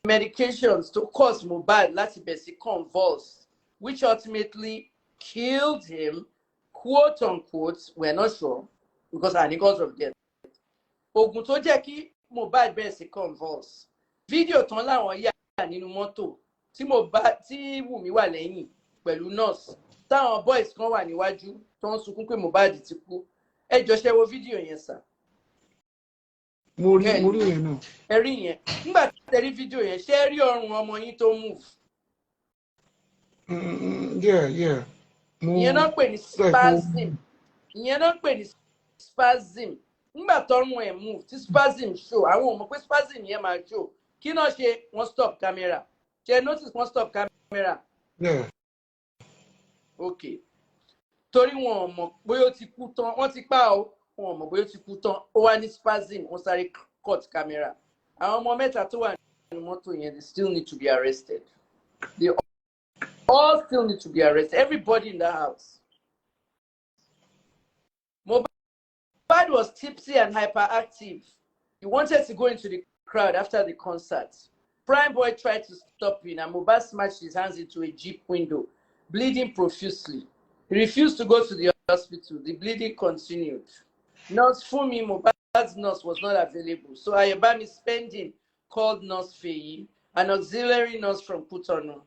medications to cause mohbad láti bẹ̀rẹ̀ sí convulse, which ultimately killed him, quote unquote, we're not sure, because of death. Oògùn tó jẹ́ kí mohbad bẹ̀rẹ̀ sí convulse. Fídíò tán láwọn yà nínú mọ́tò tí Wùmí wà lẹ́yìn pẹ̀lú nurse. Táwọn boys kan wà níwájú tó ń sunkún pé mohbad ti kú. Ẹ jọ̀ọ́ ṣé wo fídíò yẹn sà.
Mo rí yẹn náà.
Ẹ rí yẹn. Nígbà tí ẹ rí fídíò yẹn, ṣé ẹ rí ọrùn ọmọ yín tó move?
Yeah.
Ìyẹn náà pè ní spasm. Nígbà tọ́rùn ẹ̀ move, tí spasm show, àwọn ò mọ̀ pé spasm yẹn máa show. Kí náà ṣe wọ́n stop camera? Ṣé notice wọ́n stop camera?
Yeah.
Okay. Torí wọn ò mọ̀ bóyá ó ti kú tán, wọ́n ti pa ó, wọn ò mọ̀ bóyá ó ti kú tán, ó wá ní spasm, wọ́n sáré cut camera. Àwọn ọmọ mẹ́ta tó wà nínú mọ́tò yẹn, they still need to be arrested. They all still need to be arrested. Everybody in the house. Mohbad was tipsy and hyperactive. He wanted to go into the crowd after the concert. Prime Boy tried to stop him and Mohbad smashed his hands into a Jeep window, bleeding profusely. He refused to go to the hospital. The bleeding continued. Nurse Fumi, Mohbad's nurse, was not available. So Ayobami spending called Nurse Feyi, an auxiliary nurse from Cotonou.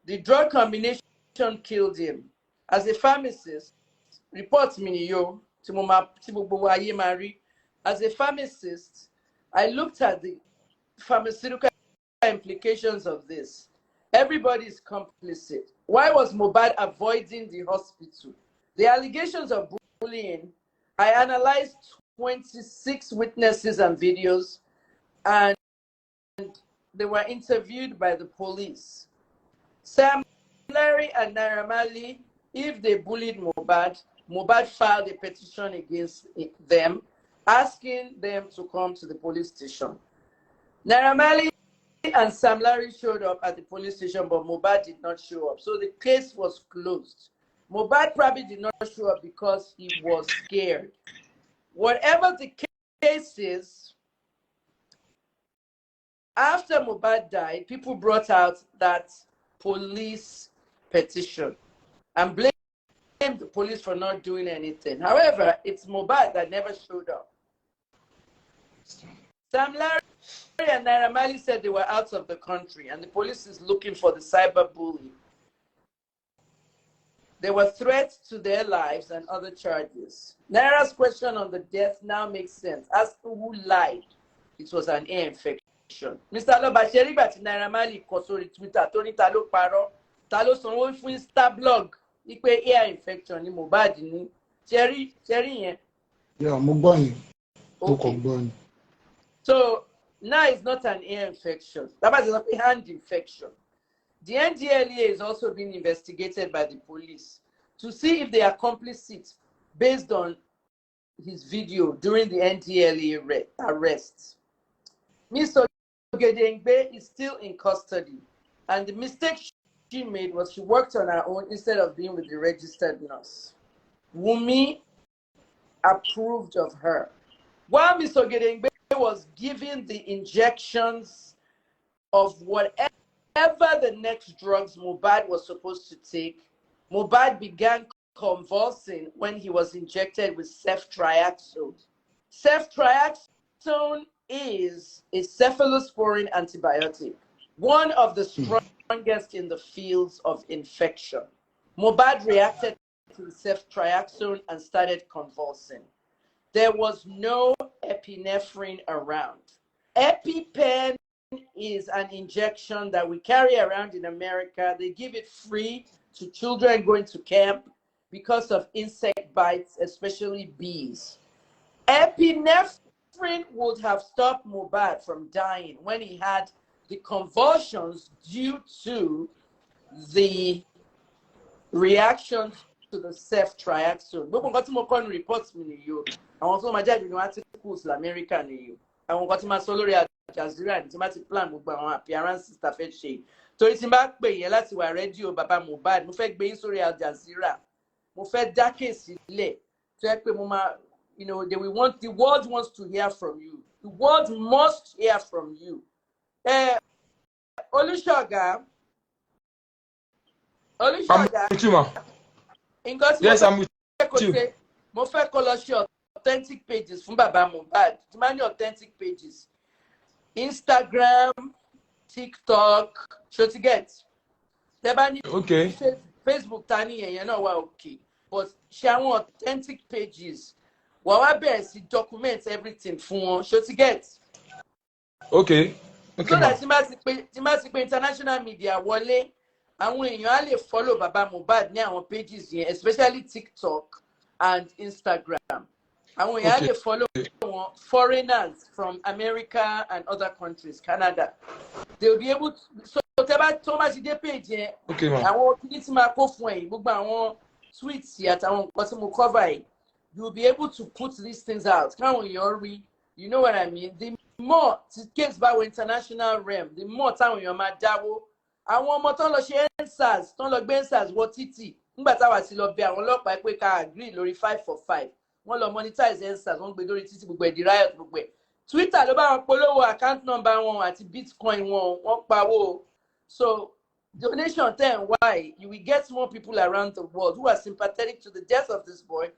The drug combination killed him. As a pharmacist, reports me yo, as a pharmacist, I looked at the pharmaceutical implications of this. Everybody is complicit. Why was Mohbad avoiding the hospital? The allegations of bullying, I analyzed 26 witnesses and videos, and they were interviewed by the police. Sam Larry and Naira Marley, if they bullied Mohbad, Mohbad filed a petition against them, asking them to come to the police station. Naira Marley and Sam Larry showed up at the police station, but Mohbad did not show up. So the case was closed. Mohbad probably did not show up because he was scared. Whatever the case is, after Mohbad died, people brought out that police petition and blamed the police for not doing anything. However, it's Mohbad that never showed up. Sam Larry and Naira Marley said they were out of the country and the police is looking for the cyber bully. There were threats to their lives and other charges. Naira's question on the death now makes sense. As to who lied, it was an ear infection. Mr. Lobasheri bati Naira Marley kọ sórí Twitter tó ní ta ló parọ́, ta ló sanwó fún Instablog wípé ear infection ni Mohbad ní. Cherry yẹn.
Yeah, mo gbọ́ yín. Mo kàn gbọ́ yín.
So now it's not an ear infection. That was a hand infection. The NDLEA is also being investigated by the police to see if they are complicit based on his video during the NDLEA arrest. Mr. Ogedengbe is still in custody, and the mistake she made was she worked on her own instead of being with the registered nurse. Wunmi approved of her. While Mr. Ogedengbe was given the injections of whatever the next drugs Mohbad was supposed to take, Mohbad began convulsing when he was injected with ceftriaxone. Ceftriaxone is a cephalosporin antibiotic, one of the strongest in the fields of infection. Mohbad reacted to the ceftriaxone and started convulsing. There was no epinephrine around. EpiPen is an injection that we carry around in America. They give it free to children going to camp because of insect bites, especially bees. Epinephrine would have stopped Mohbad from dying when he had the convulsions due to the reaction to the ceftriaxone. Gbogbo nǹkan tí mo kọ́ ní reports mi nìyí o. Àwọn tó máa jáde ní articles l'America nìyí o. Àwọn nǹkan tí máa sọ lórí Al Jazeera ní tí máa ti plan gbogbo àwọn appearances tá fẹ́ ṣe. Torí tí n bá pè yẹn láti wà rédíò bàbá Mohbad, mo fẹ́ gbé yín sórí Al Jazeera. Mo fẹ́ dá kéèsì sílẹ̀. Tó yẹ pé mo máa, the world wants to hear from you. The world must hear from you. Olúṣọ̀gá.
Yes, I'm with you.
Mo fẹ́ kó lọ ṣe authentic pages fún bàbá Mohbad. Tí máa ní authentic pages. Instagram, TikTok, ṣó ti get. Tẹ́ bá ní Facebook ta ní yẹn náà wà okay. But ṣe àwọn authentic pages. Wà wá bẹ̀rẹ̀ sí document everything fún wọn. Ṣó ti get.
Okay.
So that tí máa ti pé international media wọlé. Àwọn èèyàn á lè follow bàbá Mohbad ní àwọn pages yẹn, especially TikTok and Instagram. Àwọn èèyàn á lè follow wọn, foreigners from America and other countries, Canada. They will be able to, so tẹ́ bá tó máa ti dé page yẹn, àwọn kìíní tí máa kó fún ẹ̀yìn, gbogbo àwọn tweets àtàwọn nǹkan tí mo cover yìí, you will be able to put these things out. Káwọn èèyàn rí, you know what I mean? The more tí case bá wọ international realm, the more táwọn èèyàn máa dáwó. Àwọn ọmọ tó ń lọ ṣe EndSARS tó ń lọ gbé EndSARS wọ títì nígbà táwa ti lọ bẹ àwọn ọlọ́pàá pé ká agree lórí 545 wọ́n lọ monetize EndSARS wọ́n gbé lórí títì gbogbo ẹ̀dí riot gbogbo ẹ̀ Twitter ló bá wọn polówó account number wọn àti Bitcoin wọ́n pawó. So donation ten why you will get more people around the world who are sympathetic to the death of this boy.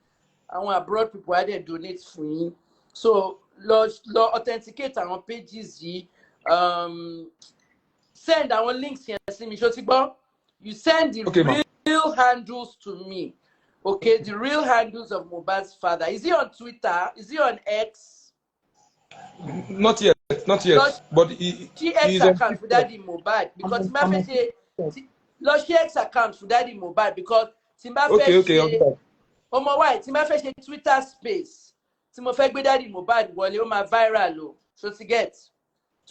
Àwọn abroad people á dẹ̀ donate fún yín. So lọ authenticate àwọn pages yìí. send our links here. See me, you send the real handles to me. Okay, the real handles of Mohbad's father. Is he on Twitter? Is he on X?
Not yet. But he
X
is on
account for Daddy Mohbad because X account for Daddy Mohbad because
okay.
Omo why Timba fe Twitter space. Timo fe gbe Daddy Mohbad wole o ma viral o. So to get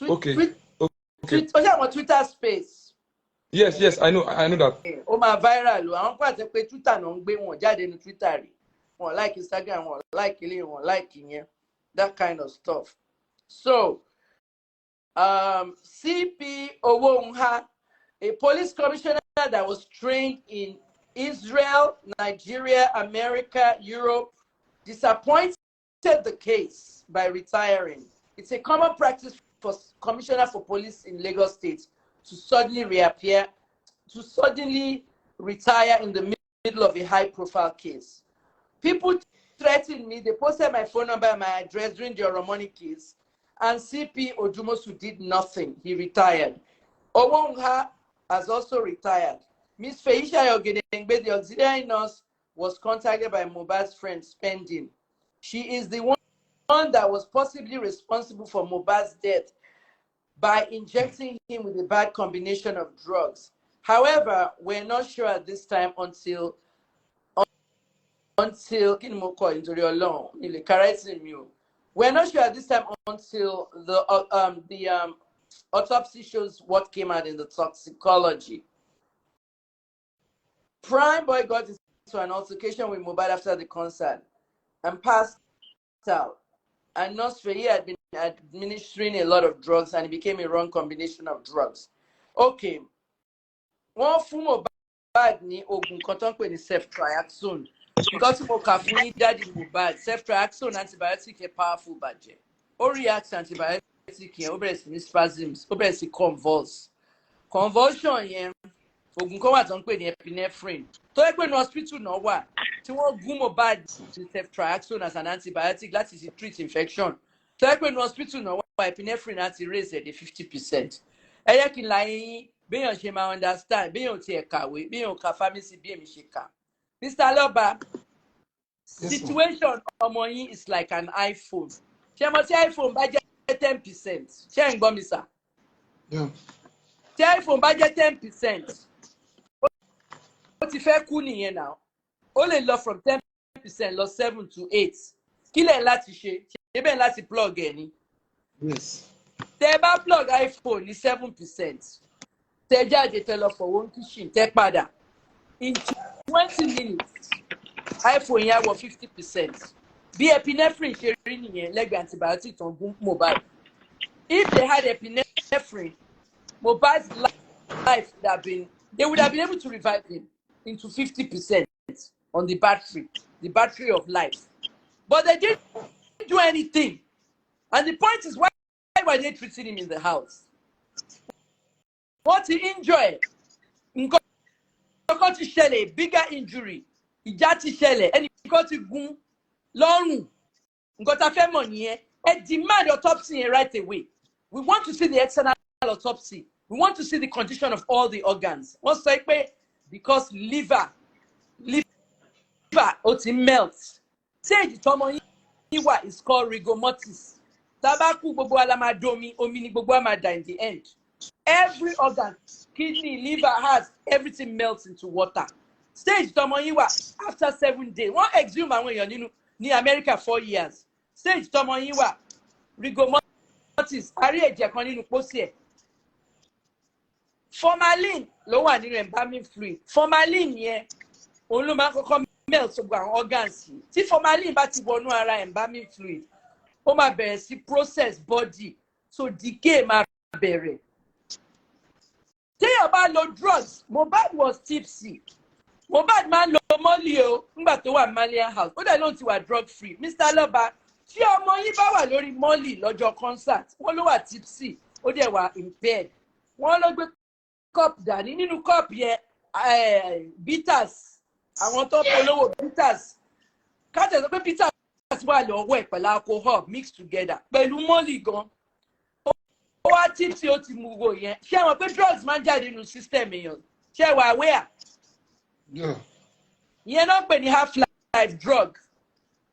Okay.
Twitter space.
Yes, I know that.
O ma viral o. Àwọn kan àti pé Twitter no ń gbé wọn jáde ní Twitter rí. Wọn like Instagram, wọn like ilé, wọn like ìyẹn. That kind of stuff. So, CP Owonha, a police commissioner that was trained in Israel, Nigeria, America, Europe, disappointed the case by retiring. It's a common practice for commissioner for police in Lagos State to suddenly retire in the middle of a high-profile case. People threatened me. They posted my phone number and my address during the Oromoni case, and CP Ojumosu did nothing. He retired. Owonha has also retired. Miss Feisha Yogenengbe, the auxiliary nurse, was contacted by Mohbad's friend Spending. She is the one that was possibly responsible for Mohbad's death by injecting him with a bad combination of drugs. However, we're not sure at this time until we're not sure at this time until the autopsy shows what came out in the toxicology. Prime Boy got into an altercation with Mohbad after the concert and passed out. And Nurse Faye had been administering a lot of drugs and it became a wrong combination of drugs. Okay. One form of Mohbad ni ogun kan ní ceftriaxone. Because Mohbad Daddy Mohbad, ceftriaxone antibiotic is powerful bàjẹ́. Ó react antibiotic yẹn, ó bẹ̀rẹ̀ sí ní spasms, ó bẹ̀rẹ̀ sí convulse. Convulsion yẹn, ogun kan wà tó ń pè ní epinephrine. Tó yẹ pé ní hospital náà wà, tí wọ́n gún Mohbad ní ceftriaxone as an antibiotic láti fi treat infection. Tó yẹ pé ní hospital náà wà, epinephrine láti raise ẹ̀ dé 50%. Ẹ yẹ kí n la yín béèyàn ṣe máa understand, béèyàn ti ẹ̀ kàwé, béèyàn ka pharmacy bí èmi ṣe kà. Mr. Loba, situation ọmọ yín is like an iPhone. Ṣé mo ti iPhone bá jẹ́ 10%? Ṣé ń gbọ́ mi sà? Tí iPhone bá jẹ́ 10%, ó ti fẹ́ kú nìyẹn náà. Ó lè lọ from 10% lọ 7 to 8. Kí lẹ̀ láti ṣe? Ṣé bẹ́ẹ̀ láti plug ẹ̀ ni?
Yes.
Tẹ́ bá plug iPhone ní 7%. Tẹ́ jáde tẹ́ lọ fọwọ́ kitchen tẹ́ padà. In 20 minutes, iPhone yẹn wọ 50%. Bí epinephrine ṣe rí nìyẹn lẹ́gbẹ̀ẹ́ antibiotic tó ń gún Mohbad. If they had epinephrine, Mohbad's life they would have been able to revive him into 50% on the battery of life. But they didn't do anything. And the point is, why were they treating him in the house? What he enjoyed? Bigger injury. Ìjà ti ṣẹlẹ̀, ẹnìkan ti gún lọ́rùn. Nǹkan tá fẹ́ mọ̀ nìyẹn. Ẹ demand autopsy right away. We want to see the external autopsy. We want to see the condition of all the organs. Wọ́n sọ pé because liver ó ti melt. Stage tọmọ yín wà is called rigor mortis. Tabaku gbogbo alamadomi, omi ni gbogbo amada in the end. Every organ, kidney, liver, heart, everything melts into water. Stage tọmọ yín wà after 7 days. Wọ́n exhume àwọn èèyàn nínú ní America 4 years. Stage tọmọ yín wà rigor mortis, àrí ẹ̀jẹ̀ kan nínú pósí ẹ̀. Formalin ló wà nínú embalming fluid. Formalin yẹn òun ló máa kọ́kọ́ melt gbogbo àwọn organs yìí. Tí formalin bá ti wọnú ara embalming fluid, ó máa bẹ̀rẹ̀ sí process body, so decay máa bẹ̀rẹ̀. Téèyàn bá lo drugs, Mohbad was tipsy. Mohbad máa ń lo Molly o nígbà tó wà Malian house. Ó dẹ̀ lóun ti wà drug free. Mr. Loba, tí ọmọ yín bá wà lórí Molly lọ́jọ́ concert, wọ́n ló wà tipsy, ó dẹ̀ wà impaired. Wọ́n ló gbé cup dání, nínú cup yẹn bitters, àwọn tó polówó bitters. Káàtẹ̀ sọ pé bitters wà lọ́wọ́ ẹ̀ pẹ̀lú alcohol mixed together pẹ̀lú Molly gan. Ó wá wá tí ó ti mú wo yẹn ṣé àwọn pé drugs máa ń jáde nínú system èèyàn ṣé wà aware ìyẹn náà pè ní half-life drug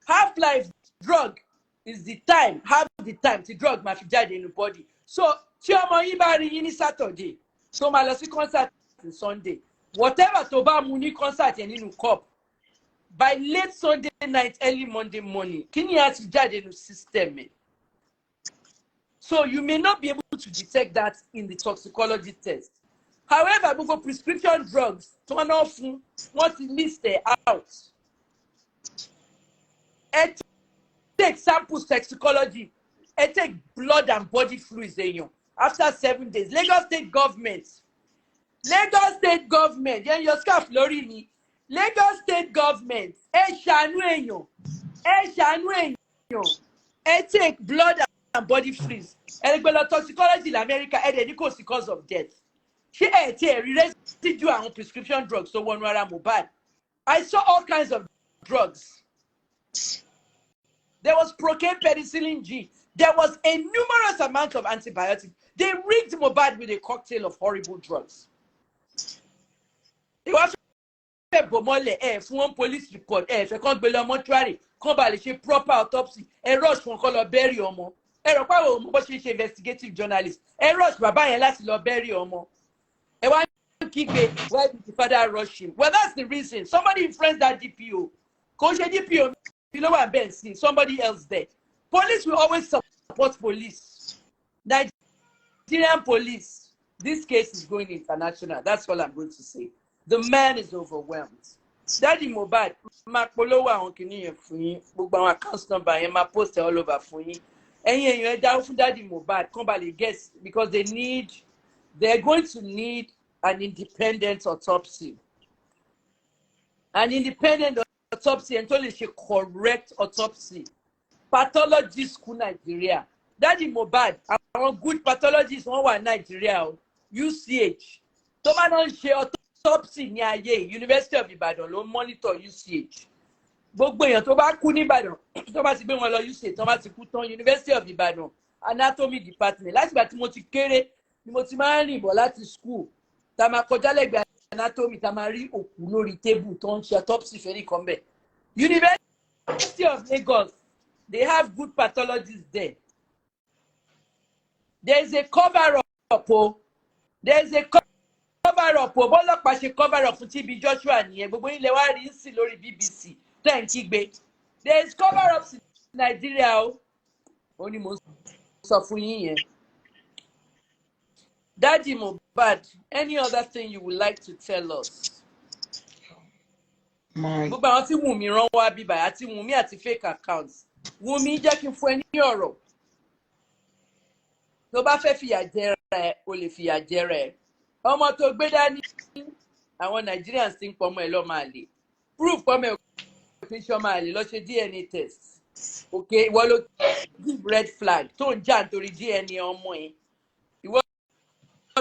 half-life drug is the time half the time tí drug máa fi jáde nínú body so tí ọmọ yín bá rí yín ní Saturday tó máa lọ sí concert ní Sunday whatever tó bá mu ní concert yẹn nínú cup by late Sunday night early Monday morning kí ni a ti jáde nínú system ẹ̀. So you may not be able to detect that in the toxicology test. However, gbogbo prescription drugs turn off once you list it out. It take samples toxicology. It take blood and body fluids after 7 days. Lagos State government, then your scarf lórí ni. Lagos State government, ṣàánú èèyàn. Take blood and body fluids. And toxicology in America, it's cause of death. She residue on prescription drugs, so one mohbad. I saw all kinds of drugs. There was procaine, penicillin G. There was a numerous amount of antibiotics. They rigged mohbad with a cocktail of horrible drugs. It was one police report. If you can't believe mortuary, come proper autopsy. A rush from color bury omo. Investigative journalist. Rush baba yẹn láti lọ bury ọmọ. Why did the father rush him? Well, that's the reason. Somebody influenced that DPO. Coach DPO, you know what I'm saying? Somebody else there. Police will always support police. Nigerian police. This case is going international. That's all I'm going to say. The man is overwhelmed. Daddy mohbad, ma polówó àwọn kìnìyàn fún yín. Gbogbo àwọn account number yẹn ma post all over fún yín. Ẹ̀yin èèyàn ẹ dáwó fún Daddy mohbad kàn bá lè guess because they're going to need an independent autopsy. An independent autopsy and tó lè ṣe correct autopsy. Pathologist school Nigeria. Daddy mohbad, àwọn good pathologists wọ́n wà Nigeria o. UCH. Tó bá náà ṣe autopsy ní ayé University of Ibadan ló monitor UCH. Gbogbo èèyàn tó bá kú ní Ìbàdàn tó bá ti gbé wọn lọ UCH tó bá ti kú tán University of Ibadan anatomy department láti ìgbà tí mo ti kéré ni mo ti máa ń rìn bọ̀ láti school tá a máa kọjá lẹ́gbẹ̀ẹ́ anatomy tá a máa rí òkú lórí table tó ń ṣe autopsy fẹ́rí kan bẹ̀. University of Lagos, they have good pathologists there. There is a cover up there is a cover up bọ́lọ́pàá ṣe cover up fún TB Joshua nìyẹn gbogbo ilẹ̀ wa rí sí lórí BBC tẹ̀ ń kígbe. There is cover up in Nigeria o. Ó ní mo sọ fún yín yẹn. Daddy mohbad, any other thing you would like to tell us? Gbogbo àwọn tí Wùnmí rán wá bíbá àti Wùnmí àti fake accounts. Wùnmí jẹ́ kí n fún ẹ ní ọ̀rọ̀. Tó bá fẹ́ fìyà jẹra ẹ, o lè fìyà jẹra ẹ. Ọmọ tó gbé dání àwọn Nigerians ti ń pọ̀ ọmọ ẹ lọ́mọ àlè. Proof pọ̀ ọmọ ẹ kò fi ṣe ọmọ àlè lọ ṣe DNA test. Okay, ìwọ ló give red flag tó ń jà nítorí DNA ọmọ ẹ. Ìwọ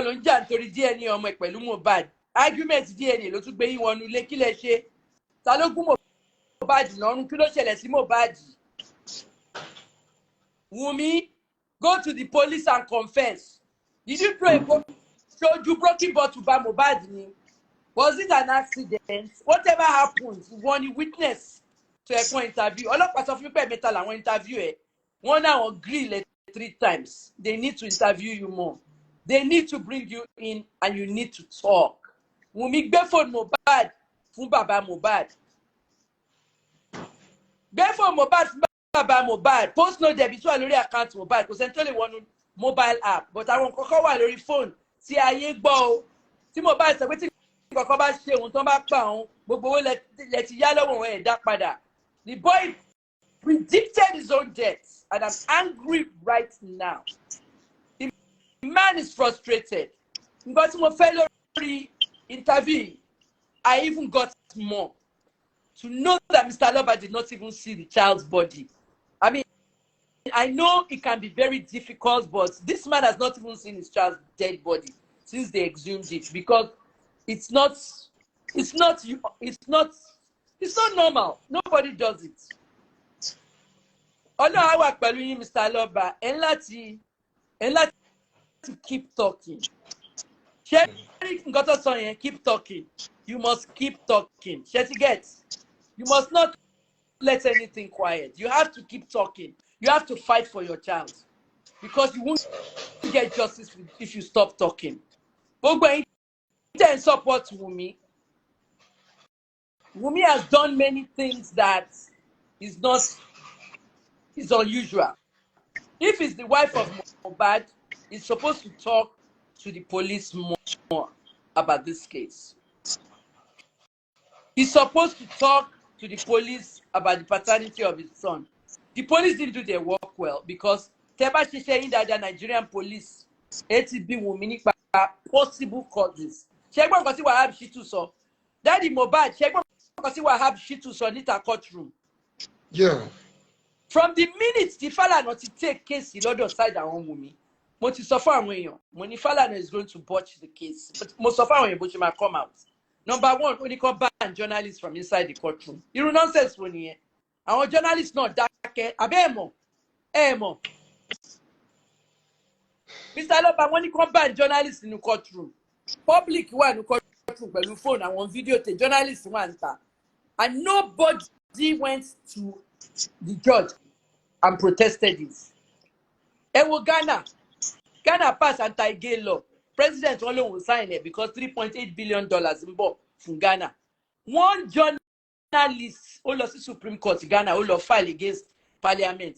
ló ń jà nítorí DNA ọmọ ẹ pẹ̀lú mohbad. Argument DNA ló tún gbé yín wọnú ilé kí lẹ ṣe? Ta ló gún mohbad lọ́rùn? Kí ló ṣẹlẹ̀ sí mohbad? Wunmi, go to the police and confess. Did you throw a showed you broken bottle by mohbad ni? Was it an accident? Whatever happened, you want a witness to a interview. Ọlọ́pàá sọ fún mi pé mẹ́ta làwọn interview ẹ̀. Wọ́n náà wọ́n grill 3 times. They need to interview you more. They need to bring you in and you need to talk. Wunmi gbé phone mohbad fún bàbá mohbad. Gbé phone mohbad fún bàbá mohbad. Post no debit wà lórí account mohbad. Kò sẹ́ni tó lè wọnú mobile app. But àwọn kọ̀ọ̀kan wà lórí phone tí ayé gbọ́ o. Tí mohbad sọ pé tí kọ̀ọ̀kan bá ṣe ohun tó bá pa òun, gbogbo owó lẹ ti yá lọ́wọ́ ẹ̀ dá padà. The boy predicted his own death and I'm angry right now. The man is frustrated. Nǹkan tí mo fẹ́ lórí interview, I even got more. To know that Mr. Lover did not even see the child's body. I mean, I know it can be very difficult, but this man has not even seen his child's dead body since they exhumed it because it's not normal. Nobody does it. Ọlọ́run á wà pẹ̀lú yín Mr. Lover. Ẹ láti to keep talking. Keep talking. You must keep talking. You must not let anything quiet. You have to keep talking. You have to fight for your child. Because you won't get justice if you stop talking. But when you support Wunmi, Wunmi has done many things that is unusual. If it's the wife of Mohbad, it's supposed to talk to the police more about this case. He's supposed to talk to the police about the paternity of his son. The police didn't do their work well because Teba Shisha in that the Nigerian police ATB Wunmi nípa possible causes. Ṣẹ́gbọ́n nǹkan tí Wahab Shittu sọ. Daddy Mohbad, ṣẹ́gbọ́n nǹkan tí Wahab Shittu sọ níta courtroom.
Yeah.
From the minute the Falana to take case lọ́dọ̀ side àwọn Wunmi, mo ti sọ fún àwọn èèyàn, mo ní Falana is going to botch the case. But mo sọ fún àwọn èèyàn bó ṣe máa come out. Number one, only come ban journalists from inside the courtroom. Irú nonsense wo nìyẹn. Àwọn journalists náà dákẹ́, àbẹ́ ẹ̀ mọ̀. Mr. Aloba, wọ́n ní come ban journalists in the courtroom. Public wà ní courtroom pẹ̀lú phone àwọn video te journalists wà níta. And nobody went to the judge and protested this. Ẹ wo Ghana pass anti-gay law. President only will sign it because $3.8 billion in bọ̀ from Ghana. One journalist ó lọ sí Supreme Court Ghana ó lọ file against Parliament.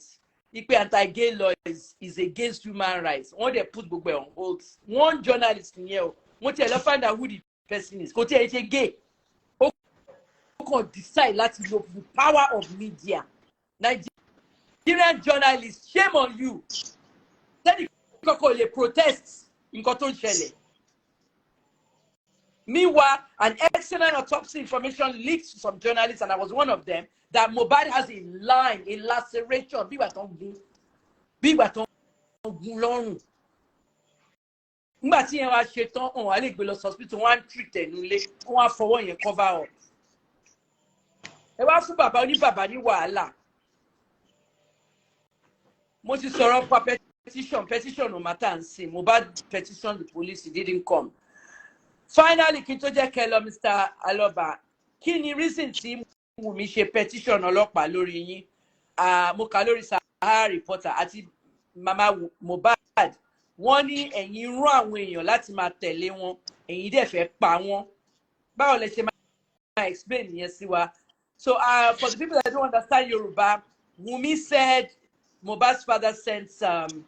Ipe anti-gay law is against human rights. Wọ́n dey put gbogbo on hold. One journalist nìyẹn o. Wọ́n ti ẹ̀ lọ find out who the person is. Kò tí ẹ̀ ṣe gay. Ó kàn decide láti lo the power of media. Nigerian journalists, shame on you. Tẹ́lẹ̀ kọ́kọ́ lè protest nǹkan tó ń ṣẹlẹ̀. Meanwhile, an excellent autopsy information leaked to some journalists, and I was one of them, that Mohbad has a line, a laceration. Bí ìgbà tó ń gun lọ́rùn. Nígbà tí yẹn wá ṣe tán, wọ́n wá lè gbé lọ hospital, wọ́n á treat ẹ̀ nílé, wọ́n á fọwọ́ yẹn cover up. Ẹ wá fún bàbá oníbàbá ní wàhálà. Mo ti sọ̀rọ̀ pa petition no matter and say Mohbad petition the police, it didn't come. Finally, kí n tó jẹ́ kẹ́ lọ Mr. Aloba, kí ni reason tí Wunmi ṣe petition ọlọ́pàá lórí yín? Mo kà lórí Sahara Reporter àti Mama Mohbad. Wọ́n ní ẹ̀yin rán àwọn èèyàn láti máa tẹ̀lé wọn, ẹ̀yin dẹ̀ fẹ́ pa wọ́n. Báwo lẹ ṣe máa explain yẹn sí wa? So for the people that don't understand Yoruba, Wunmi said Mohbad's father sent some,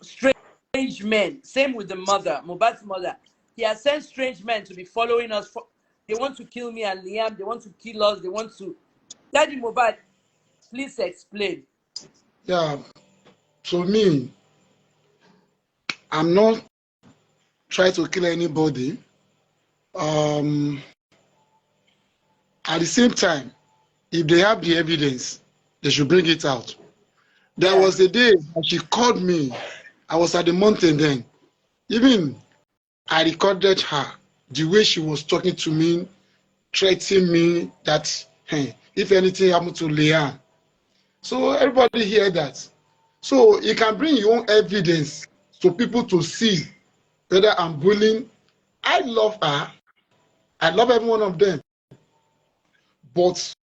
strange men. Same with the mother, Mohbad's mother. He has sent strange men to be following us. They want to kill me and Liam. They want to kill us. They want to. Daddy Mohbad, please explain.
Yeah. So me, I'm not trying to kill anybody. At the same time, if they have the evidence, they should bring it out. There was a day that she called me. I was at the mountain then. Even I recorded her, the way she was talking to me, threatening me that, hey, if anything happened to Liam. So everybody hear that. So you can bring your own evidence so people to see whether I'm bullying. I love her. I love every one of them. But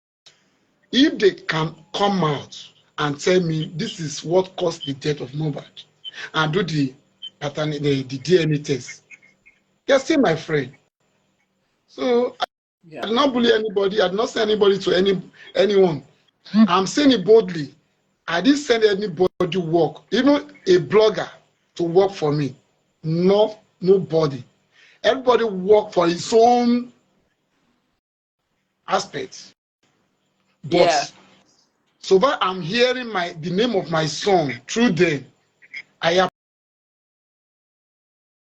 if they can come out and tell me this is what caused the death of Mohbad and do the DNA test, they're still my friend. So I did not bully anybody. I did not send anybody to anyone. I'm saying it boldly. I didn't send anybody work, even a blogger, to work for me. Nobody. Everybody work for his own aspect. But so far I'm hearing the name of my son through them. I